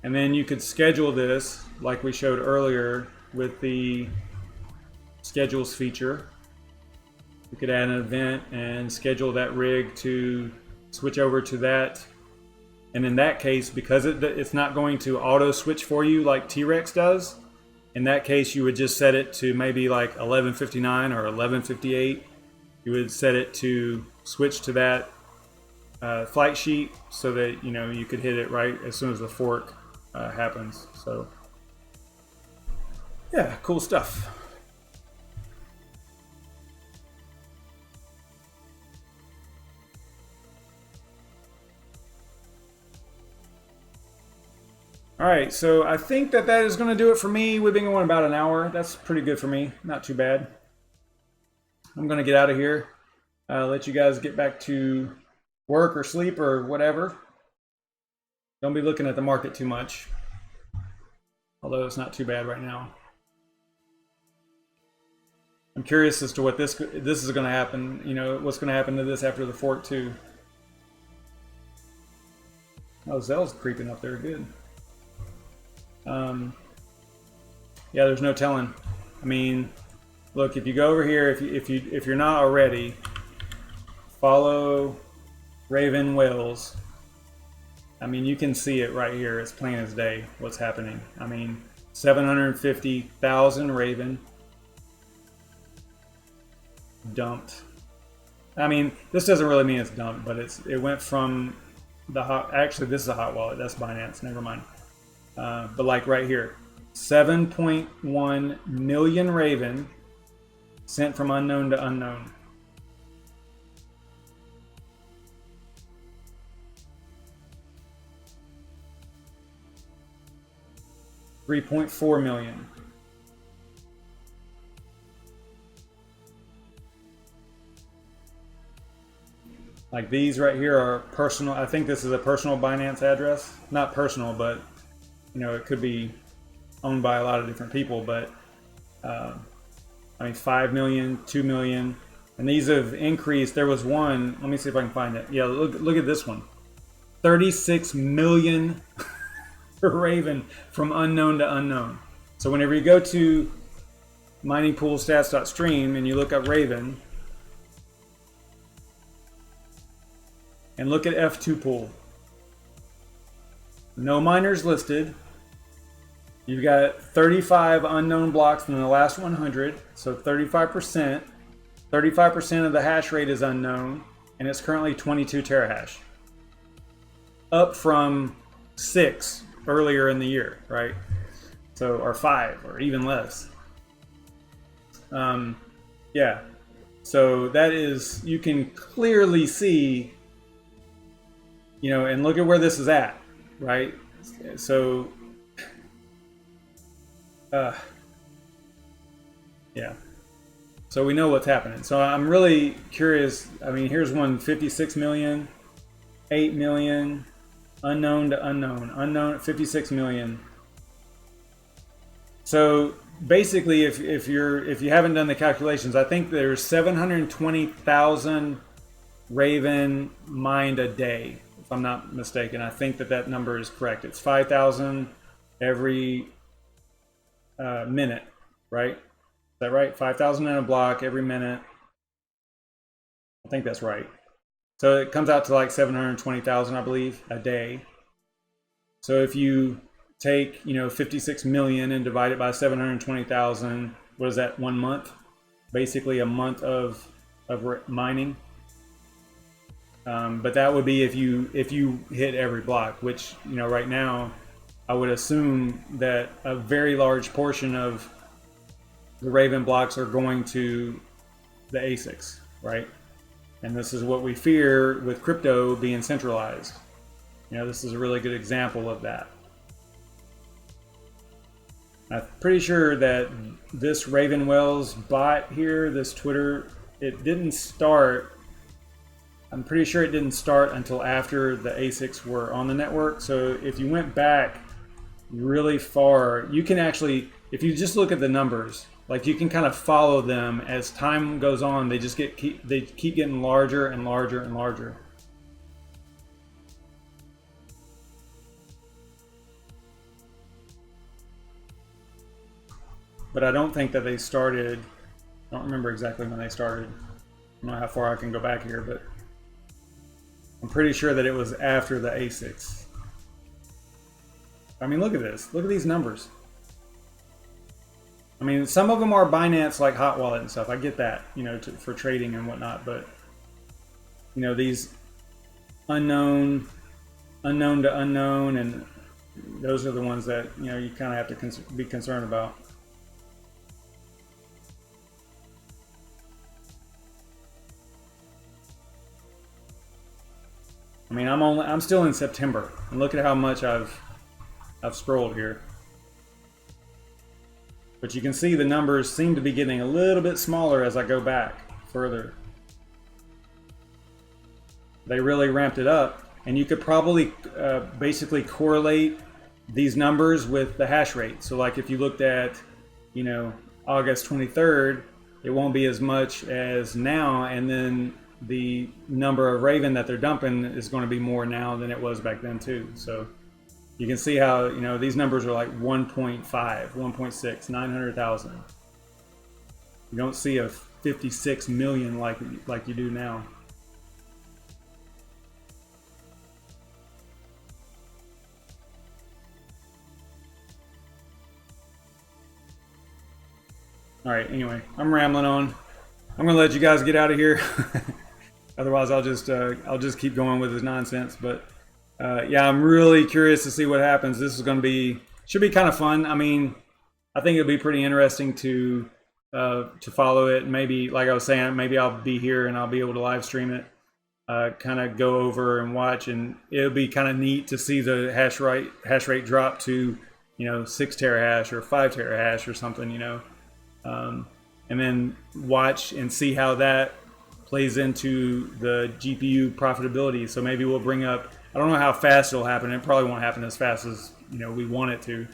And then you could schedule this like we showed earlier with the schedules feature. You could add an event and schedule that rig to switch over to that. And in that case, because it's not going to auto switch for you like T-Rex does, in that case you would just set it to maybe like 11:59 or 11:58. You would set it to switch to that flight sheet so that you could hit it right as soon as the fork happens. So yeah, cool stuff. All right, so I think that is going to do it for me. We've been going about an hour. That's pretty good for me. Not too bad. I'm going to get out of here. Let you guys get back to work or sleep or whatever. Don't be looking at the market too much. Although it's not too bad right now. I'm curious as to what this is going to happen. What's going to happen to this after the fork too. Oh, Zell's creeping up there. Good. Yeah, there's no telling. I mean, look, if you go over here, if you're not already, follow Raven Wells. I mean, you can see it right here. It's plain as day what's happening. I mean, 750,000 Raven dumped. I mean, this doesn't really mean it's dumped, but it went from the hot. Actually, this is a hot wallet. That's Binance. Never mind. But like right here, 7.1 million Raven sent from unknown to unknown. $3.4 million. Like these right here are personal. I think this is a personal Binance address. Not personal, but it could be owned by a lot of different people, but I mean 5 million, 2 million, and these have increased. There was one, let me see if I can find it. Yeah, look at this one. 36 million Raven from unknown to unknown. So whenever you go to miningpoolstats.stream and you look up Raven and look at F2 pool, no miners listed. You've got 35 unknown blocks in the last 100, so 35%. 35% of the hash rate is unknown, and it's currently 22 terahash. Up from 6 earlier in the year, right? So, or 5, or even less. Yeah. So that is, you can clearly see, and look at where this is at, right? So, yeah. So we know what's happening. So I'm really curious. I mean, here's one 56 million, 8 million, unknown to unknown, 56 million. So basically, if you haven't done the calculations, I think there's 720,000 Raven mined a day, if I'm not mistaken. I think that number is correct. It's 5,000 every minute, right? Is that right? 5,000 in a block every minute. I think that's right. So it comes out to like 720,000, I believe, a day. So if you take 56 million and divide it by 720,000, what is that? 1 month? Basically a month of mining. But that would be if you hit every block, which right now I would assume that a very large portion of the Raven blocks are going to the ASICs, right? And this is what we fear with crypto being centralized. You know, this is a really good example of that. I'm pretty sure that this Raven Wells bot here, this Twitter, it didn't start. I'm pretty sure it didn't start until after the ASICs were on the network. So if you went back really far, you can actually, if you just look at the numbers, like you can kind of follow them as time goes on. They just keep getting larger and larger and larger. But I don't think that they started, I don't remember exactly when they started. I don't know how far I can go back here, but I'm pretty sure that it was after the ASICs. I mean, look at this. Look at these numbers. I mean, some of them are Binance, like Hot Wallet and stuff. I get that, you know, for trading and whatnot. But, you know, these unknown to unknown, and those are the ones that, you know, you kind of have to be concerned about. I mean, I'm still in September, and look at how much I've scrolled here. But you can see the numbers seem to be getting a little bit smaller as I go back further. They really ramped it up, and you could probably basically correlate these numbers with the hash rate. So like if you looked at, you know, August 23rd, it won't be as much as now, and then the number of Raven that they're dumping is going to be more now than it was back then too. So you can see how, you know, these numbers are like 1.5, 1.6, 900,000. You don't see a 56 million like you do now. All right, anyway, I'm rambling on. I'm gonna let you guys get out of here. Otherwise, I'll just keep going with this nonsense. But yeah, I'm really curious to see what happens. This is going to be, should be kind of fun. I mean, I think it'll be pretty interesting to follow it. Maybe, like I was saying, maybe I'll be here and I'll be able to live stream it, kind of go over and watch, and it'll be kind of neat to see the hash rate drop to, you know, 6 terahash or 5 terahash or something, you know, and then watch and see how that plays into the GPU profitability. So maybe we'll bring up, I don't know how fast it'll happen. It probably won't happen as fast as, you know, we want it to.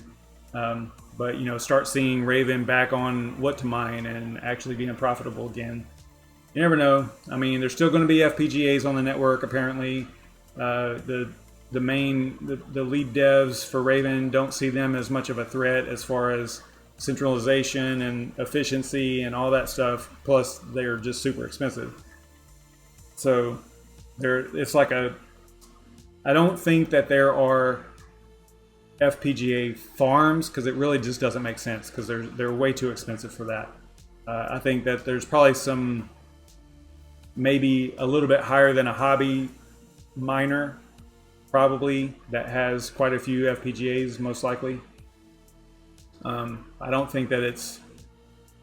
But, you know, start seeing Raven back on what to mine and actually being profitable again. You never know. I mean, there's still going to be FPGAs on the network, apparently. The lead devs for Raven don't see them as much of a threat as far as centralization and efficiency and all that stuff. Plus, they're just super expensive. So it's like I don't think that there are FPGA farms, because it really just doesn't make sense, because they're way too expensive for that. I think that there's probably some, maybe a little bit higher than a hobby miner, probably, that has quite a few FPGAs, most likely. I don't think that it's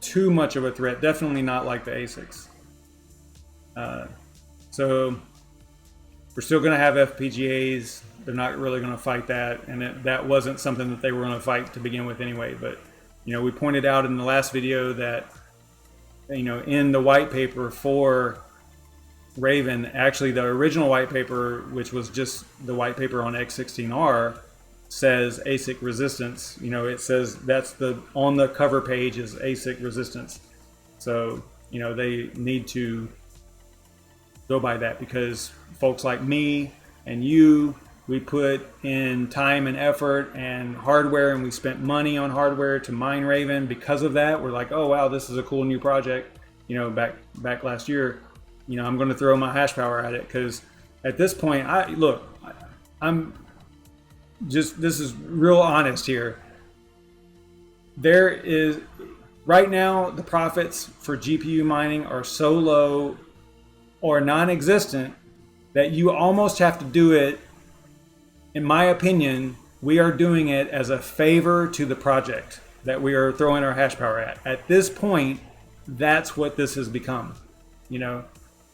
too much of a threat. Definitely not like the ASICs. So we're still going to have FPGAs. They're not really going to fight that, and that wasn't something that they were going to fight to begin with anyway. But, you know, we pointed out in the last video that, you know, in the white paper for Raven, actually the original white paper, which was just the white paper on x16r, says ASIC resistance. You know, it says that's on the cover page is ASIC resistance. So, you know, they need to go by that, because folks like me and you, we put in time and effort and hardware, and we spent money on hardware to mine Raven. Because of that, we're like, oh wow, this is a cool new project. You know, back last year, you know, I'm going to throw my hash power at it, because at this point, I'm just, this is real honest here. There is, right now, the profits for GPU mining are so low or non-existent that you almost have to do it. In my opinion, we are doing it as a favor to the project that we are throwing our hash power at. At this point, that's what this has become, you know.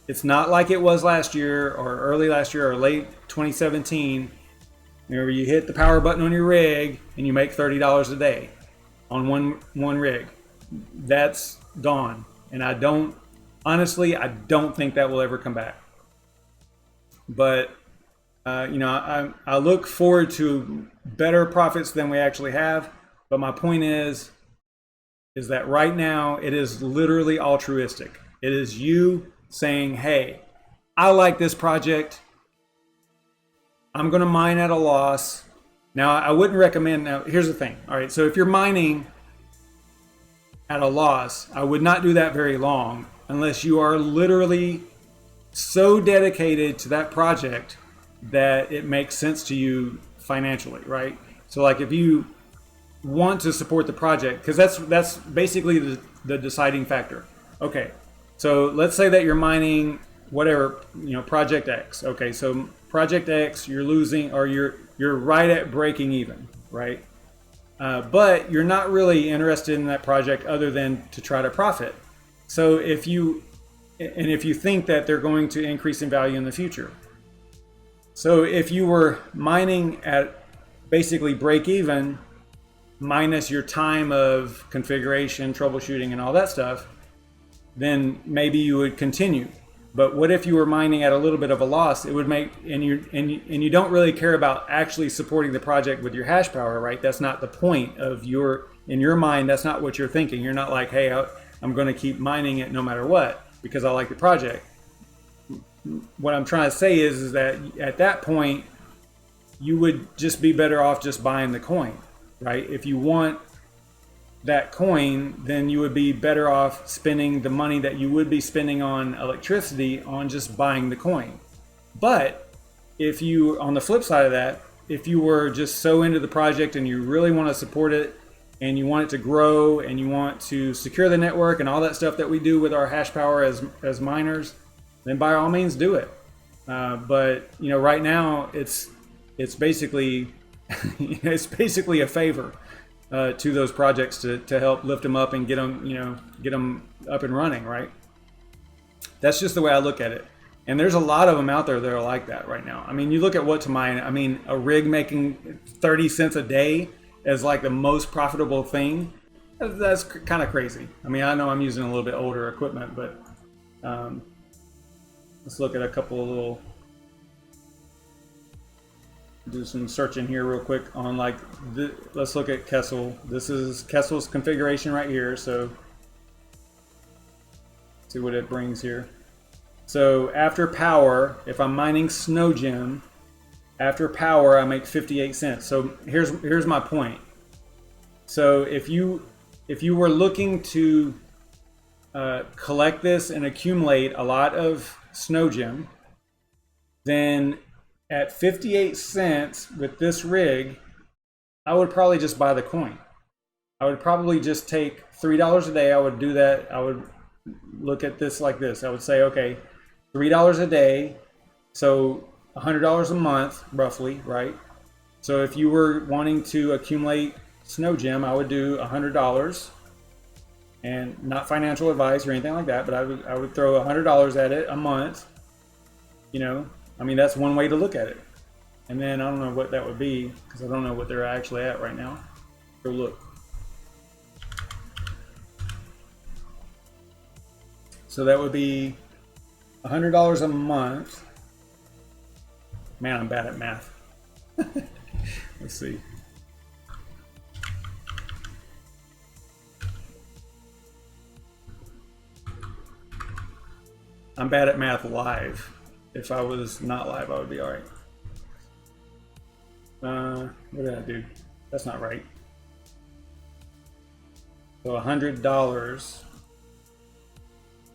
It's not like it was last year or early last year or late 2017. Remember, you hit the power button on your rig and you make $30 a day on one rig. That's gone, and honestly, I don't think that will ever come back. But you know, I look forward to better profits than we actually have. But my point is that right now it is literally altruistic. It is you saying, hey, I like this project. I'm going to mine at a loss. Now, I wouldn't recommend. Now, here's the thing. All right, so if you're mining at a loss, I would not do that very long unless you are literally so dedicated to that project that it makes sense to you financially, right? So like if you want to support the project, because that's basically the deciding factor. Okay, so let's say that you're mining whatever, you know, project X. Okay, so project X, you're losing, or you're right at breaking even, right? But you're not really interested in that project other than to try to profit. So if you think that they're going to increase in value in the future. So if you were mining at basically break even minus your time of configuration, troubleshooting, and all that stuff, then maybe you would continue. But what if you were mining at a little bit of a loss? It would make, and you don't really care about actually supporting the project with your hash power, right? That's not the point of in your mind, that's not what you're thinking. You're not like, hey, I'm going to keep mining it no matter what because I like the project. What I'm trying to say is that at that point, you would just be better off just buying the coin, right? If you want that coin, then you would be better off spending the money that you would be spending on electricity on just buying the coin. But if you, on the flip side of that, if you were just so into the project and you really want to support it and you want it to grow and you want to secure the network and all that stuff that we do with our hash power as miners, then by all means do it. But you know, right now it's basically it's basically a favor to those projects to help lift them up and get them up and running, right? That's just the way I look at it. And there's a lot of them out there that are like that right now. I mean, you look at what to mine. I mean, a rig making 30 cents a day as like the most profitable thing. That's kind of crazy. I mean, I know I'm using a little bit older equipment, but let's look at a couple of little, do some searching here real quick on like, let's look at Kessel. This is Kessel's configuration right here. So see what it brings here. So after power, if I'm mining Snow Gem, after power, I make 58 cents. So here's my point. So if you were looking to collect this and accumulate a lot of Snow Gem, then at 58 cents with this rig, I would probably just buy the coin. I would probably just take $3 a day. I would do that. I would look at this like this. I would say, okay, $3 a day, so $100 a month, roughly, right? So if you were wanting to accumulate Snow Gem, I would do $100, and not financial advice or anything like that, but I would throw $100 at it a month. You know, I mean, that's one way to look at it. And then I don't know what that would be because I don't know what they're actually at right now. Go look. So that would be $100 a month. Man, I'm bad at math. Let's see. I'm bad at math live. If I was not live, I would be all right. What did I do? That's not right. So $100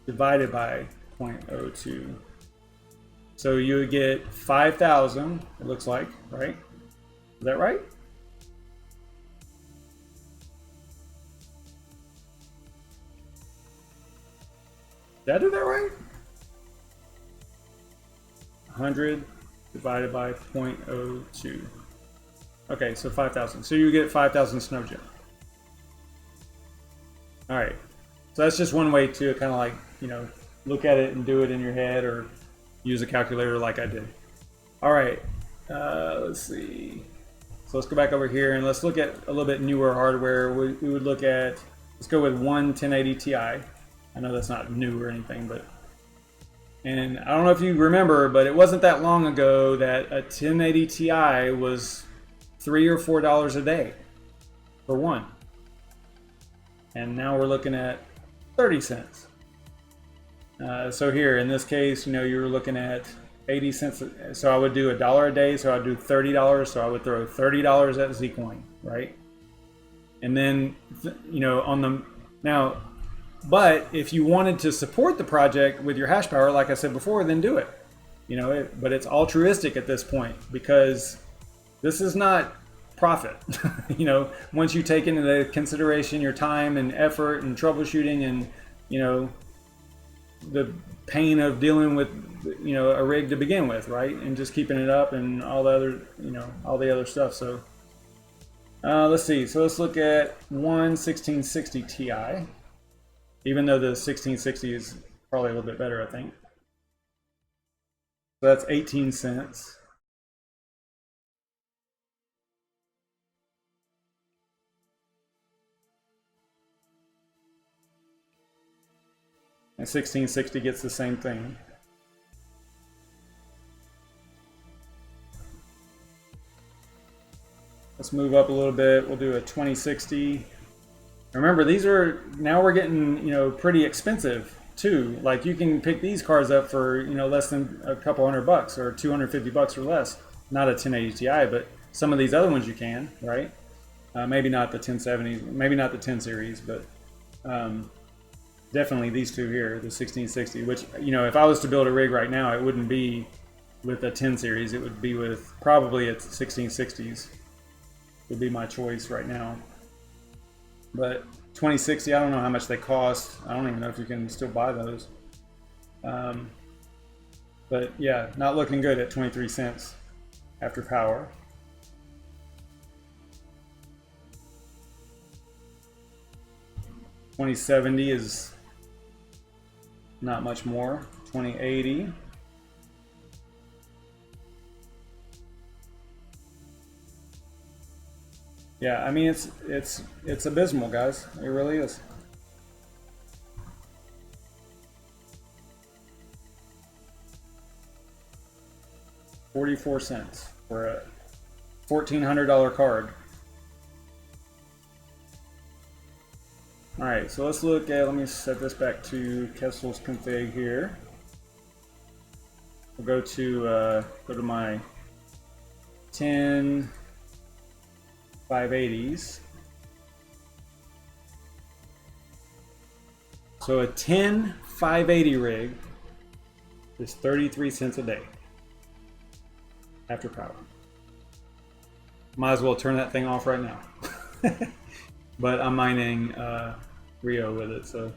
divided by 0.02. So you would get 5,000, it looks like, right? Is that right? Did I do that right? 100 divided by 0.02. Okay, so 5,000. So you get 5,000 Snow Gem. All right. So that's just one way to kind of like, you know, look at it and do it in your head, or use a calculator like I did. All right, let's see. So let's go back over here and let's look at a little bit newer hardware. We would look at, let's go with one 1080 Ti. I know that's not new or anything, but, and I don't know if you remember, but it wasn't that long ago that a 1080 Ti was $3 or $4 a day for one. And now we're looking at 30 cents. So here, in this case, you know, you're looking at 80 cents. So I would do $1 a day. So I'd do $30. So I would throw $30 at Zcoin, right? And then, you know, on the, now, but if you wanted to support the project with your hash power, like I said before, then do it. You know, but it's altruistic at this point, because this is not profit. You know, once you take into consideration your time and effort and troubleshooting and, you know, the pain of dealing with, you know, a rig to begin with, right? And just keeping it up and all the other, you know, all the other stuff. So let's see. So let's look at one 1660 Ti, even though the 1660 is probably a little bit better, I think. So that's 18 cents. And 1660 gets the same thing. Let's move up a little bit. We'll do a 2060. Remember, these are, now we're getting, you know, pretty expensive too. Like you can pick these cards up for, you know, less than a couple $100 or 250 bucks or less. Not a 1080 Ti, but some of these other ones you can, right? Maybe not the 1070, maybe not the 10 series, but definitely these two here, the 1660, which, you know, if I was to build a rig right now, it wouldn't be with a 10 series. It would be with probably its 1660s would be my choice right now. But 2060, I don't know how much they cost. I don't even know if you can still buy those. But yeah, not looking good at 23 cents after power. $2070 is not much more. 2080. Yeah, I mean it's abysmal, guys. It really is. $0.44 for a $1,400 card. All right, so let's look at, let me set this back to Kessel's config here. We'll go to my 10 580s. So a 10 580 rig is 33 cents a day after power. Might as well turn that thing off right now. But I'm mining Rio with it, so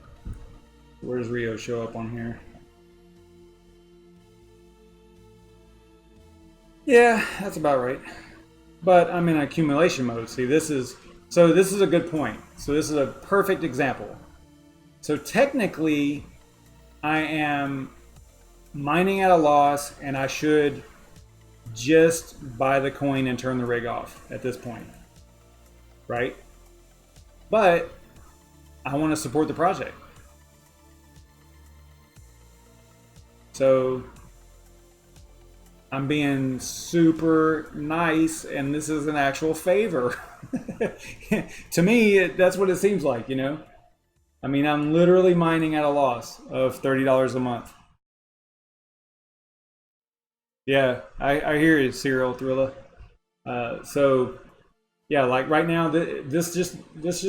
where does Rio show up on here? Yeah, that's about right. But I'm in accumulation mode. See, this is a good point. So this is a perfect example. So technically, I am mining at a loss, and I should just buy the coin and turn the rig off at this point, right? But I want to support the project. So I'm being super nice, and this is an actual favor. To me, that's what it seems like, you know? I mean, I'm literally mining at a loss of $30 a month. Yeah, I hear you, Cyril Thrilla. So yeah, like right now, this just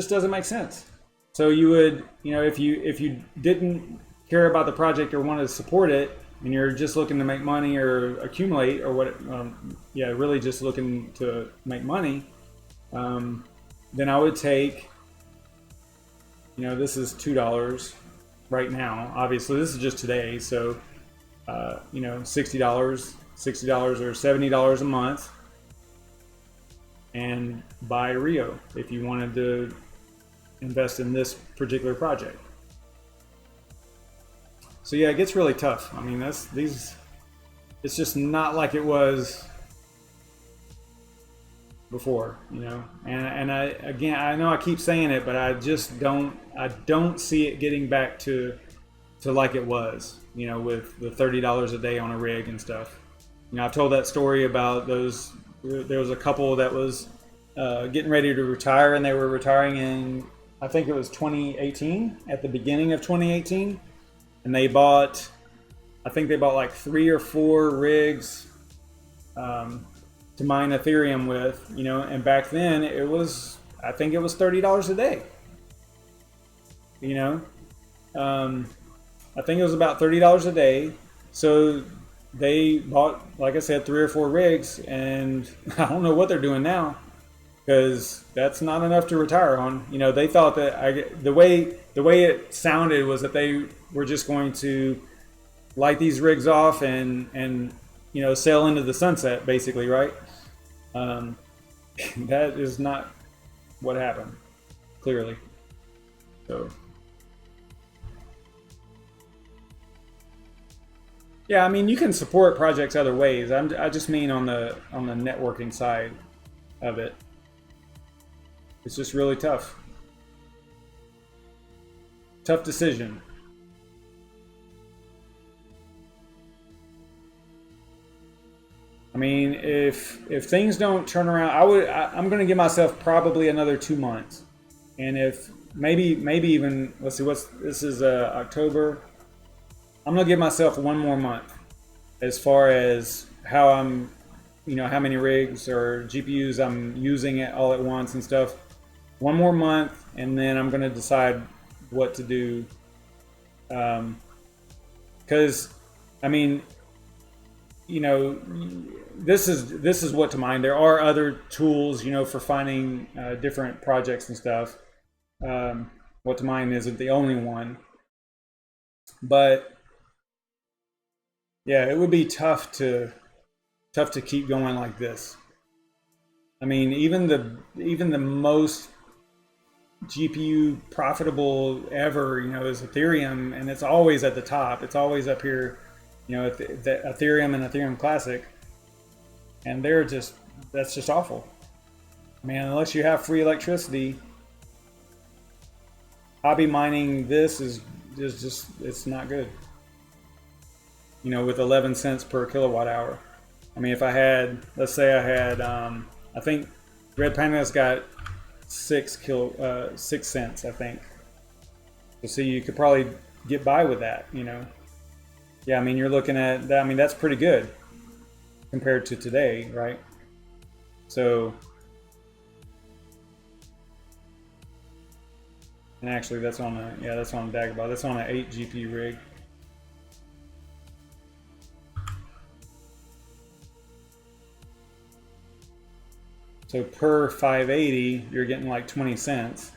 doesn't make sense. So you would, you know, if you didn't care about the project or wanted to support it, and you're just looking to make money or accumulate or what, yeah, really just looking to make money, then I would take, you know, this is $2 right now. Obviously, this is just today, so you know, $60 or $70 a month, and buy Rio if you wanted to invest in this particular project. So yeah, it gets really tough. I mean, it's just not like it was before, you know. And I know I keep saying it, but I just don't see it getting back to like it was, you know, with the $30 a day on a rig and stuff. You know, I've told that story about those. There was a couple that was getting ready to retire, and they were retiring in, I think it was 2018, at the beginning of 2018, and they bought, I think they bought like 3 or 4 rigs to mine Ethereum with, you know. And back then it was, I think it was $30 a day, you know. I think it was about $30 a day. So they bought, like I said, 3 or 4 rigs, and I don't know what they're doing now, because that's not enough to retire on. You know, they thought that the way it sounded was that they were just going to light these rigs off and you know, sail into the sunset, basically, right? That is not what happened, clearly. So yeah, I mean, you can support projects other ways. I just mean on the networking side of it. It's just really tough. Tough decision. I mean, if things don't turn around, I'm going to give myself probably another 2 months, and if maybe even, let's see, this is October. I'm going to give myself 1 more month as far as how I'm, you know, how many rigs or GPUs I'm using it all at once and stuff. 1 more month, and then I'm going to decide what to do. Because, I mean, you know, this is what to mine. There are other tools, you know, for finding different projects and stuff. What to mine isn't the only one, but yeah, it would be tough to keep going like this. I mean, even the most GPU profitable ever, you know, is Ethereum, and it's always at the top. It's always up here, you know, the Ethereum and Ethereum Classic, and that's just awful. Man, unless you have free electricity, hobby mining this is just it's not good. You know, with 11 cents per kilowatt hour. I mean, if I had, let's say I had, I think Red Panda's got 6 cents, I think. So you could probably get by with that, you know. Yeah, I mean, you're looking at that. I mean, that's pretty good compared to today, right? So, and actually, that's on a Dagobah. That's on an 8 GPU rig. So per 580, you're getting like 20 cents.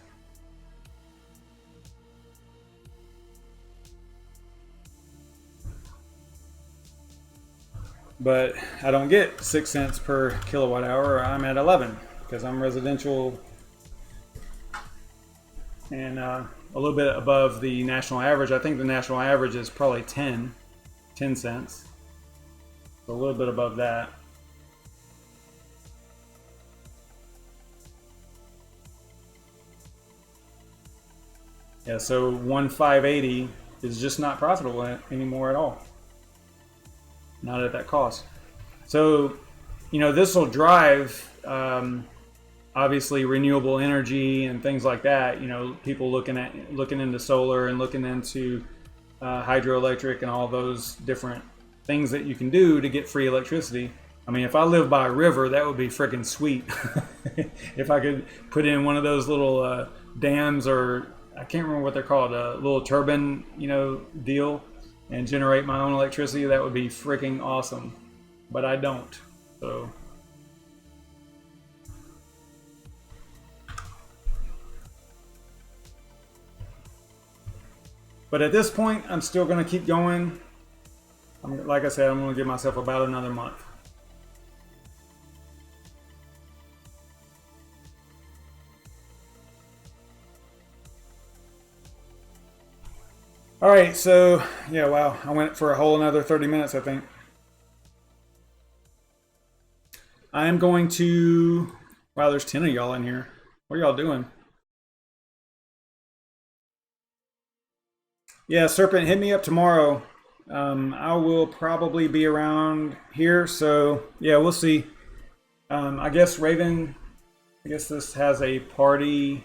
But I don't get 6 cents per kilowatt hour. I'm at 11 because I'm residential and a little bit above the national average. I think the national average is probably 10 cents. So a little bit above that. Yeah, so 1,580 is just not profitable anymore at all. Not at that cost. So, you know, this will drive obviously renewable energy and things like that. You know, people looking into solar and looking into hydroelectric and all those different things that you can do to get free electricity. I mean, if I lived by a river, that would be freaking sweet. If I could put in one of those little dams, or I can't remember what they're called, a little turbine, you know, deal, and generate my own electricity, that would be freaking awesome. But I don't. So but at this point, I'm still going to keep going. Like I said, I'm going to give myself about another month. All right, so yeah, wow, I went for a whole another 30 minutes, I think. I am going to, wow, there's 10 of y'all in here. What are y'all doing? Yeah, Serpent, hit me up tomorrow. I will probably be around here, so yeah, we'll see. I guess Raven, I guess this has a party.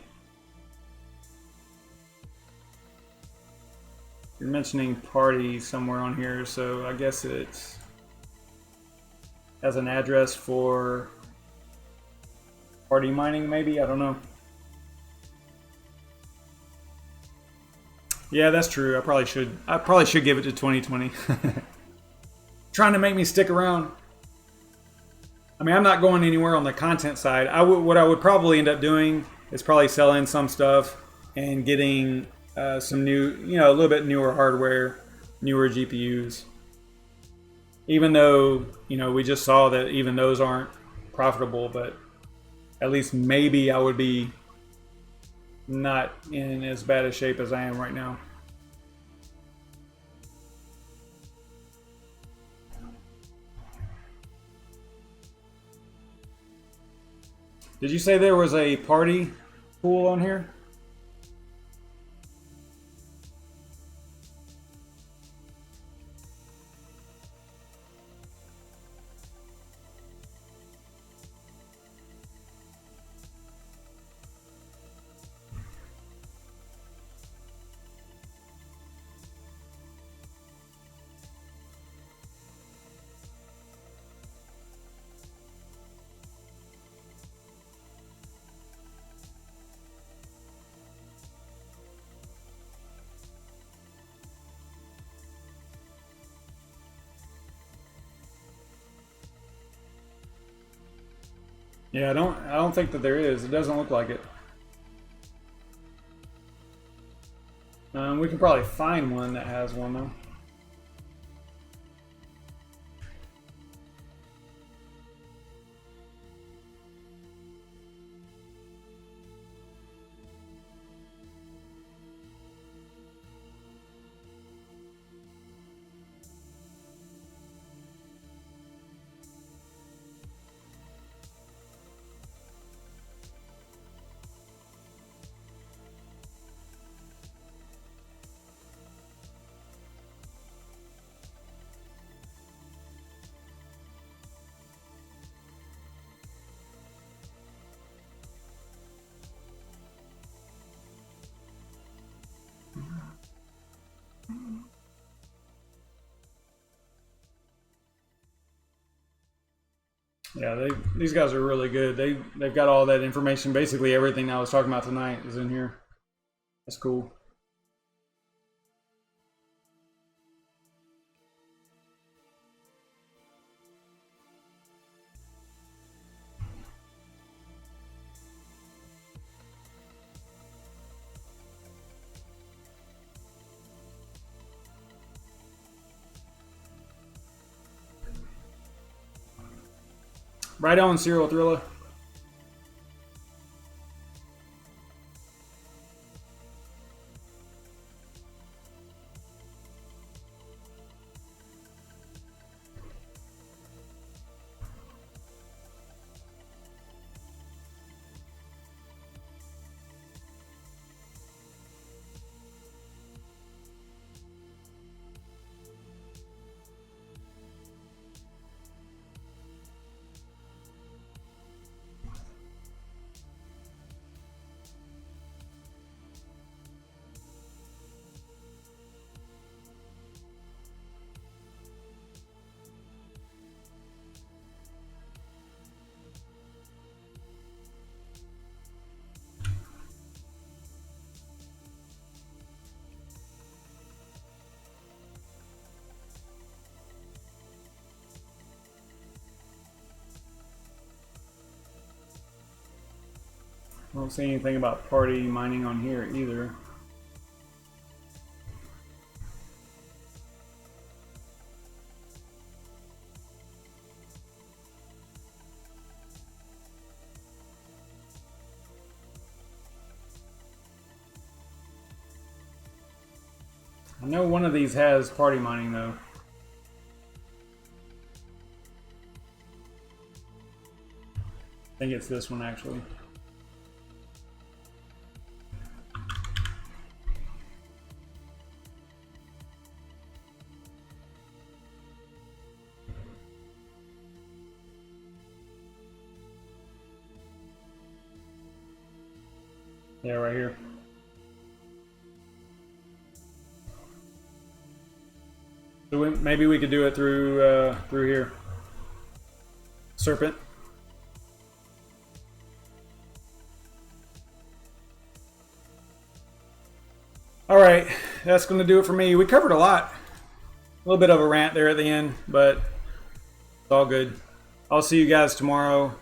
You're mentioning party somewhere on here, so I guess it has an address for party mining, maybe? I don't know. Yeah, that's true. I probably should. I probably should give it to 2020. Trying to make me stick around. I mean, I'm not going anywhere on the content side. What I would probably end up doing is probably selling some stuff and getting some new, a little bit newer hardware, newer GPUs. Even though, we just saw that even those aren't profitable, but at least maybe I would be not in as bad a shape as I am right now. Did you say there was a party pool on here? Yeah, I don't think that there is. It doesn't look like it. We can probably find one that has one though. Yeah, these guys are really good. They've got all that information. Basically, everything I was talking about tonight is in here. That's cool. Right on, Serial Thriller. I don't see anything about party mining on here either. I know one of these has party mining though. I think it's this one actually. Yeah, right here. So maybe we could do it through through here. Serpent. All right, that's going to do it for me. We covered a lot. A little bit of a rant there at the end, but it's all good. I'll see you guys tomorrow.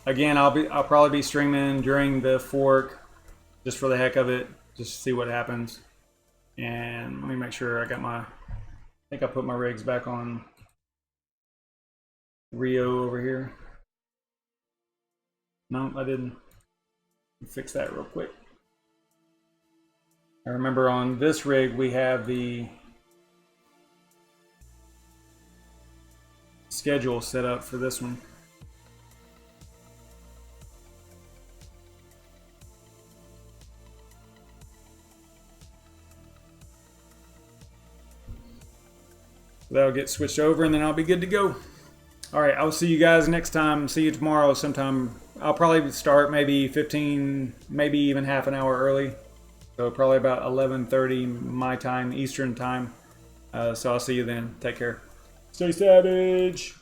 Again, I'll probably be streaming during the fork, just for the heck of it, just to see what happens. And let me make sure I got my. I think I put my rigs back on Rio over here. No, I didn't. Fix that real quick. I remember on this rig we have the schedule set up for this one. That'll get switched over and then I'll be good to go. All right, I'll see you guys next time. See you tomorrow sometime. I'll probably start maybe 15, maybe even half an hour early. So probably about 11:30 my time, Eastern time. So I'll see you then. Take care. Stay savage.